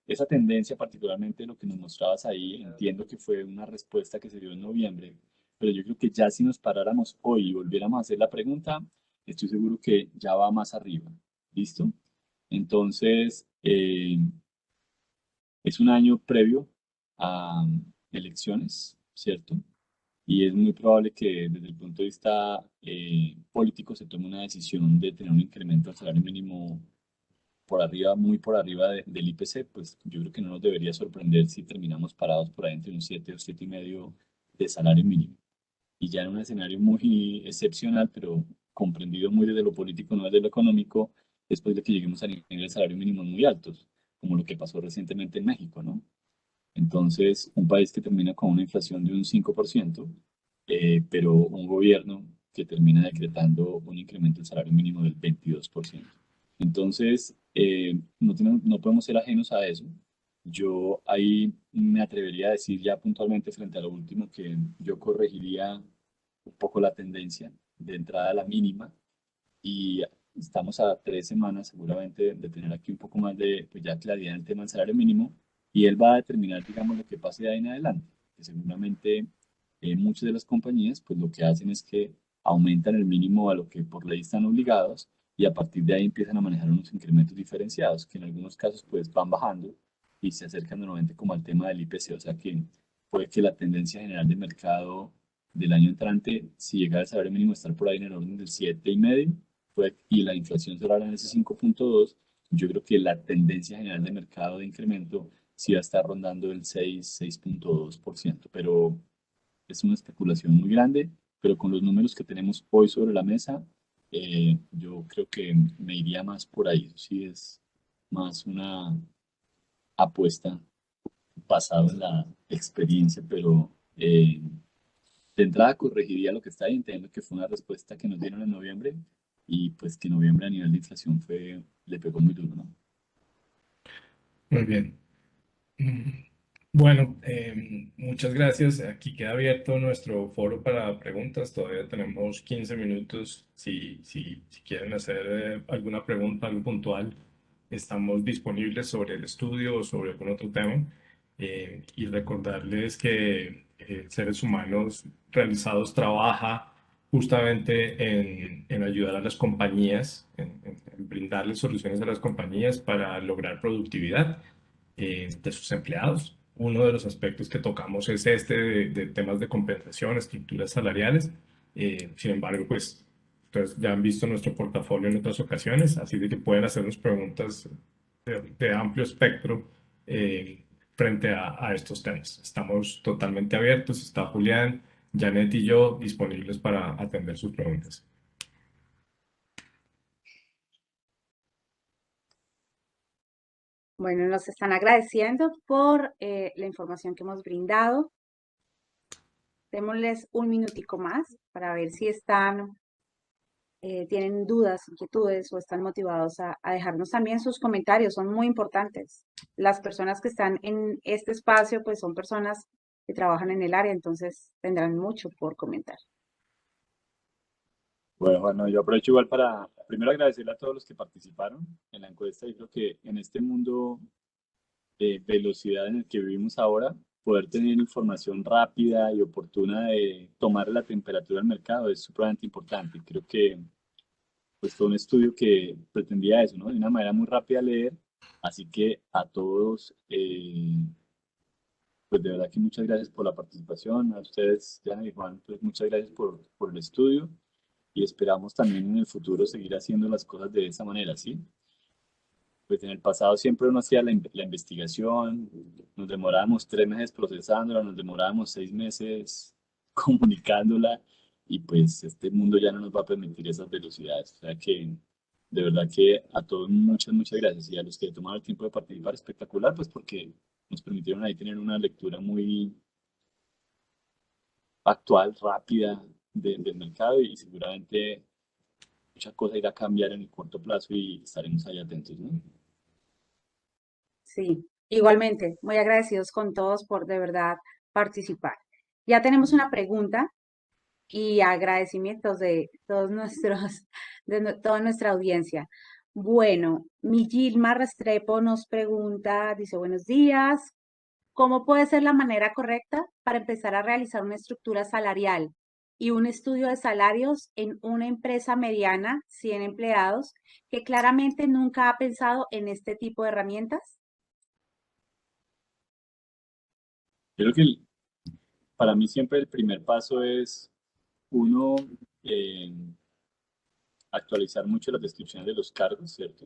esa tendencia, particularmente lo que nos mostrabas ahí, entiendo que fue una respuesta que se dio en noviembre, pero yo creo que ya si nos paráramos hoy y volviéramos a hacer la pregunta, estoy seguro que ya va más arriba. ¿Listo? Entonces, es un año previo a elecciones, ¿cierto? Y es muy probable que desde el punto de vista político se tome una decisión de tener un incremento al salario mínimo por arriba, muy por arriba del IPC, pues yo creo que no nos debería sorprender si terminamos parados por ahí entre un 7 o 7,5 de salario mínimo. Y ya en un escenario muy excepcional, pero comprendido muy desde lo político, no desde lo económico, después de que lleguemos a niveles de salario mínimo muy altos, como lo que pasó recientemente en México, ¿no? Entonces, un país que termina con una inflación de un 5%, pero un gobierno que termina decretando un incremento del salario mínimo del 22%. Entonces, no podemos ser ajenos a eso. Yo ahí me atrevería a decir ya puntualmente frente a lo último que yo corregiría un poco la tendencia de entrada a la mínima y estamos a 3 semanas seguramente de tener aquí un poco más de pues ya claridad en el tema del salario mínimo y él va a determinar, digamos, lo que pase de ahí en adelante. Que seguramente muchas de las compañías pues lo que hacen es que aumentan el mínimo a lo que por ley están obligados y a partir de ahí empiezan a manejar unos incrementos diferenciados que en algunos casos pues van bajando y se acercan nuevamente como al tema del IPC, o sea que puede que la tendencia general del mercado del año entrante, si llega el salario mínimo, estar por ahí en el orden del 7,5, y la inflación cerrara en ese 5,2, yo creo que la tendencia general de mercado de incremento sí va a estar rondando el 6, 6,2%, pero es una especulación muy grande, pero con los números que tenemos hoy sobre la mesa, yo creo que me iría más por ahí, sí es más una apuesta basada en la experiencia, pero de entrada corregiría lo que está ahí, entiendo que fue una respuesta que nos dieron en noviembre y pues que noviembre a nivel de inflación le pegó muy duro, ¿no? Muy bien. Bueno, muchas gracias. Aquí queda abierto nuestro foro para preguntas. Todavía tenemos 15 minutos. Si quieren hacer alguna pregunta, algo puntual, estamos disponibles sobre el estudio o sobre algún otro tema. Y recordarles que Seres Humanos Realizados trabaja justamente en ayudar a las compañías, en brindarles soluciones a las compañías para lograr productividad de sus empleados uno de los aspectos que tocamos es este de temas de compensación, estructuras salariales. Sin embargo, pues ustedes ya han visto nuestro portafolio en otras ocasiones, así de que pueden hacernos preguntas de amplio espectro frente a estos temas. Estamos totalmente abiertos. Está Julián, Janet y yo disponibles para atender sus preguntas. Bueno, nos están agradeciendo por la información que hemos brindado. Démosles un minutico más para ver si tienen dudas, inquietudes o están motivados a dejarnos también sus comentarios. Son muy importantes. Las personas que están en este espacio, pues son personas que trabajan en el área, entonces tendrán mucho por comentar. Bueno, yo aprovecho igual para primero agradecerle a todos los que participaron en la encuesta. Y creo que en este mundo de velocidad en el que vivimos ahora, poder tener información rápida y oportuna de tomar la temperatura del mercado es supremamente importante. Creo que pues fue un estudio que pretendía eso, ¿no? De una manera muy rápida leer. Así que a todos, pues de verdad que muchas gracias por la participación. A ustedes, Diana y Juan, pues muchas gracias por el estudio y esperamos también en el futuro seguir haciendo las cosas de esa manera, ¿sí? Pues en el pasado siempre uno hacía la investigación, nos demorábamos 3 meses procesándola, nos demorábamos 6 meses comunicándola y pues este mundo ya no nos va a permitir esas velocidades. O sea que de verdad que a todos muchas gracias y a los que tomaron el tiempo de participar, espectacular, pues porque nos permitieron ahí tener una lectura muy actual, rápida del mercado y seguramente muchas cosas irá a cambiar en el corto plazo y estaremos ahí atentos, ¿no? Sí, igualmente, muy agradecidos con todos por de verdad participar. Ya tenemos una pregunta y agradecimientos de todos toda nuestra audiencia. Bueno, mi Gilma Restrepo nos pregunta, dice, buenos días, ¿cómo puede ser la manera correcta para empezar a realizar una estructura salarial y un estudio de salarios en una empresa mediana, 100 empleados, que claramente nunca ha pensado en este tipo de herramientas? Yo creo que para mí siempre el primer paso es uno, eh, actualizar mucho las descripciones de los cargos, ¿cierto?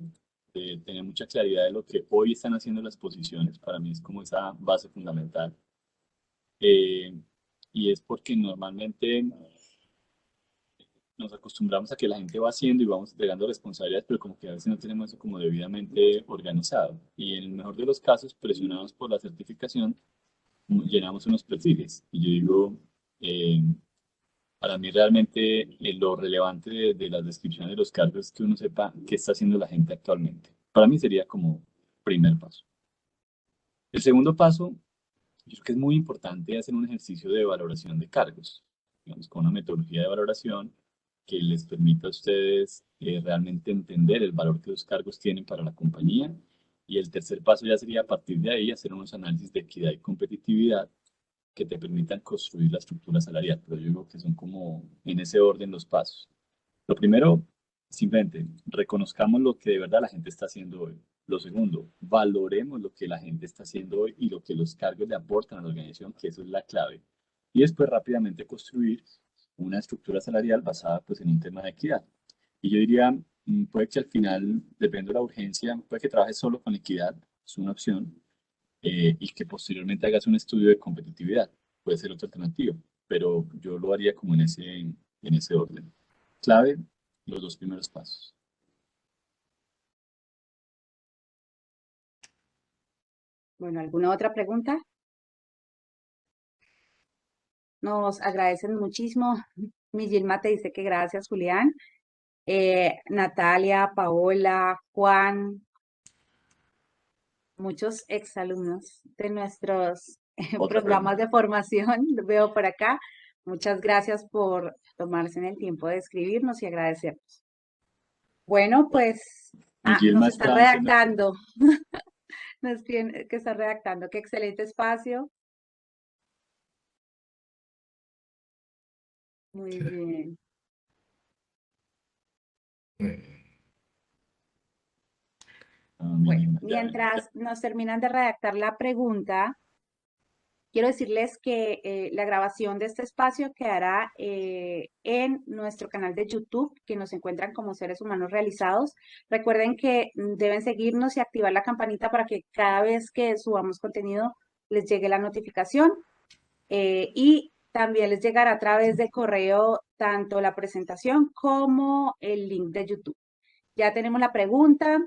Tener mucha claridad de lo que hoy están haciendo las posiciones, para mí es como esa base fundamental. Eh, y es porque normalmente nos acostumbramos a que la gente va haciendo y vamos entregando responsabilidades, pero como que a veces no tenemos eso como debidamente organizado. Y en el mejor de los casos, presionados por la certificación, llenamos unos perfiles. Y yo digo, eh, para mí realmente lo relevante de las descripciones de los cargos es que uno sepa qué está haciendo la gente actualmente. Para mí sería como primer paso. El segundo paso, yo creo que es muy importante hacer un ejercicio de valoración de cargos, digamos, con una metodología de valoración que les permita a ustedes realmente entender el valor que los cargos tienen para la compañía. Y el tercer paso ya sería a partir de ahí hacer unos análisis de equidad y competitividad que te permitan construir la estructura salarial, pero yo digo que son como en ese orden los pasos. Lo primero, simplemente reconozcamos lo que de verdad la gente está haciendo hoy. Lo segundo, valoremos lo que la gente está haciendo hoy y lo que los cargos le aportan a la organización, que eso es la clave. Y después rápidamente construir una estructura salarial basada pues en un tema de equidad. Y yo diría, puede que al final, depende de la urgencia, puede que trabajes solo con equidad, es una opción, y que posteriormente hagas un estudio de competitividad. Puede ser otra alternativa, pero yo lo haría como en ese orden. Clave, los dos primeros pasos. Bueno, ¿alguna otra pregunta? Nos agradecen muchísimo. Mi Gilma te dice que gracias, Julián. Natalia, Paola, Juan, muchos exalumnos de nuestros Otra programas pregunta. de formación, lo veo por acá. Muchas gracias por tomarse en el tiempo de escribirnos y agradecernos. Bueno, Bueno, pues mi nos Gilma están está haciendo redactando. Nos piden que está redactando. Qué excelente espacio. Muy bien. mi Bueno, Gilma, ya, mientras nos terminan de redactar la pregunta, Quiero decirles que la grabación de este espacio quedará en nuestro canal de YouTube, que nos encuentran como Seres Humanos Realizados. Recuerden que deben seguirnos y activar la campanita para que cada vez que subamos contenido les llegue la notificación. Y también les llegará a través de correo tanto la presentación como el link de YouTube. Ya tenemos la pregunta.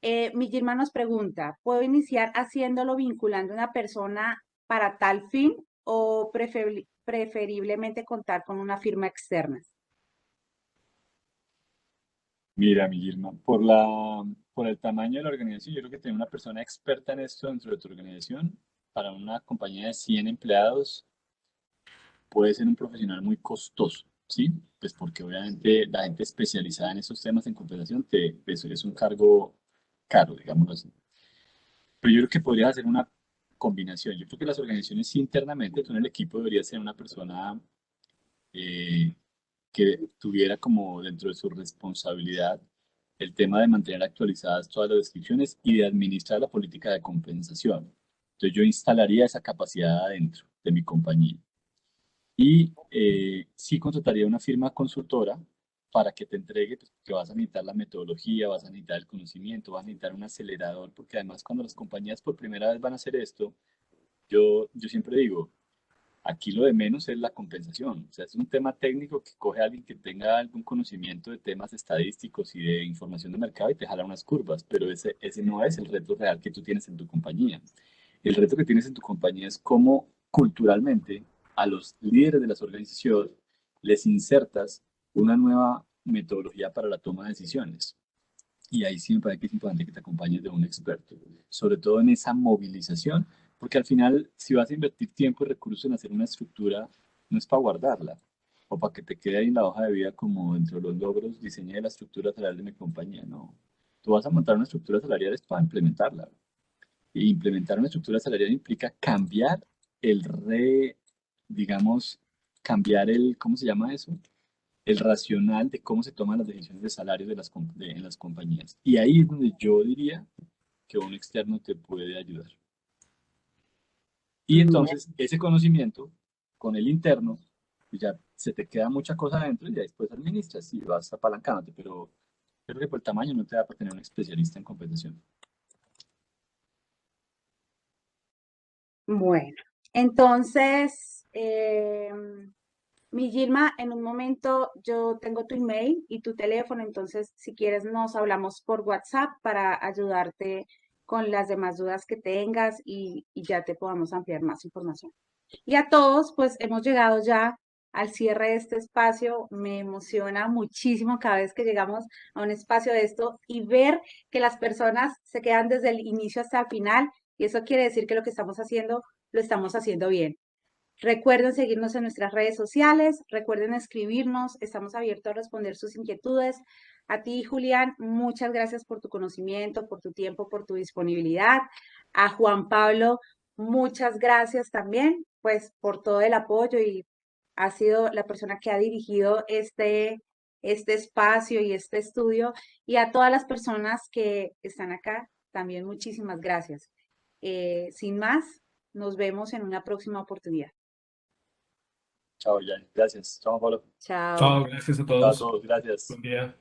Mi Gilma nos pregunta, ¿puedo iniciar haciéndolo vinculando a una persona para tal fin o preferiblemente contar con una firma externa? Mira, mi Gilma, por el tamaño de la organización, yo creo que tener una persona experta en esto dentro de tu organización, para una compañía de 100 empleados, puede ser un profesional muy costoso, ¿sí? Pues porque obviamente la gente especializada en esos temas en compensación pues, es un cargo caro, digámoslo así. Pero yo creo que podrías hacer una combinación. Yo creo que las organizaciones internamente, tú en el equipo deberías ser una persona eh, que tuviera como dentro de su responsabilidad el tema de mantener actualizadas todas las descripciones y de administrar la política de compensación. Entonces yo instalaría esa capacidad adentro de mi compañía. Y sí contrataría una firma consultora para que te entregue, pues, que vas a necesitar la metodología, vas a necesitar el conocimiento, vas a necesitar un acelerador, porque además cuando las compañías por primera vez van a hacer esto, yo siempre digo, aquí lo de menos es la compensación. O sea, es un tema técnico que coge a alguien que tenga algún conocimiento de temas estadísticos y de información de mercado y te jala unas curvas, pero ese no es el reto real que tú tienes en tu compañía. El reto que tienes en tu compañía es cómo culturalmente a los líderes de las organizaciones les insertas una nueva metodología para la toma de decisiones. Y ahí sí me parece que es importante que te acompañes de un experto, sobre todo en esa movilización, porque al final, si vas a invertir tiempo y recursos en hacer una estructura, no es para guardarla o para que te quede ahí en la hoja de vida como dentro de los logros, diseñé la estructura salarial de mi compañía, no. Tú vas a montar una estructura salarial es para implementarla. Y implementar una estructura salarial implica cambiar digamos, cambiar ¿cómo se llama eso? El racional de cómo se toman las decisiones de salarios en las compañías. Y ahí es donde yo diría que un externo te puede ayudar. Y entonces ese conocimiento con el interno, pues ya se te queda mucha cosa adentro y ya después administras y vas apalancándote, pero creo que por el tamaño no te da para tener un especialista en compensación. Bueno, entonces, mi Gilma, en un momento yo tengo tu email y tu teléfono, entonces si quieres nos hablamos por WhatsApp para ayudarte con las demás dudas que tengas y ya te podamos ampliar más información. Y a todos, pues hemos llegado ya al cierre de este espacio. Me emociona muchísimo cada vez que llegamos a un espacio de esto y ver que las personas se quedan desde el inicio hasta el final. Y eso quiere decir que lo que estamos haciendo, lo estamos haciendo bien. Recuerden seguirnos en nuestras redes sociales, recuerden escribirnos, estamos abiertos a responder sus inquietudes. A ti, Julián, muchas gracias por tu conocimiento, por tu tiempo, por tu disponibilidad. A Juan Pablo, muchas gracias también, pues, por todo el apoyo y ha sido la persona que ha dirigido este espacio y este estudio. Y a todas las personas que están acá, también muchísimas gracias. Sin más, nos vemos en una próxima oportunidad. Chao, Jan. Gracias. Chao, Pablo. Chao. Chao, gracias a Chao a todos. todos. Gracias. Buen día.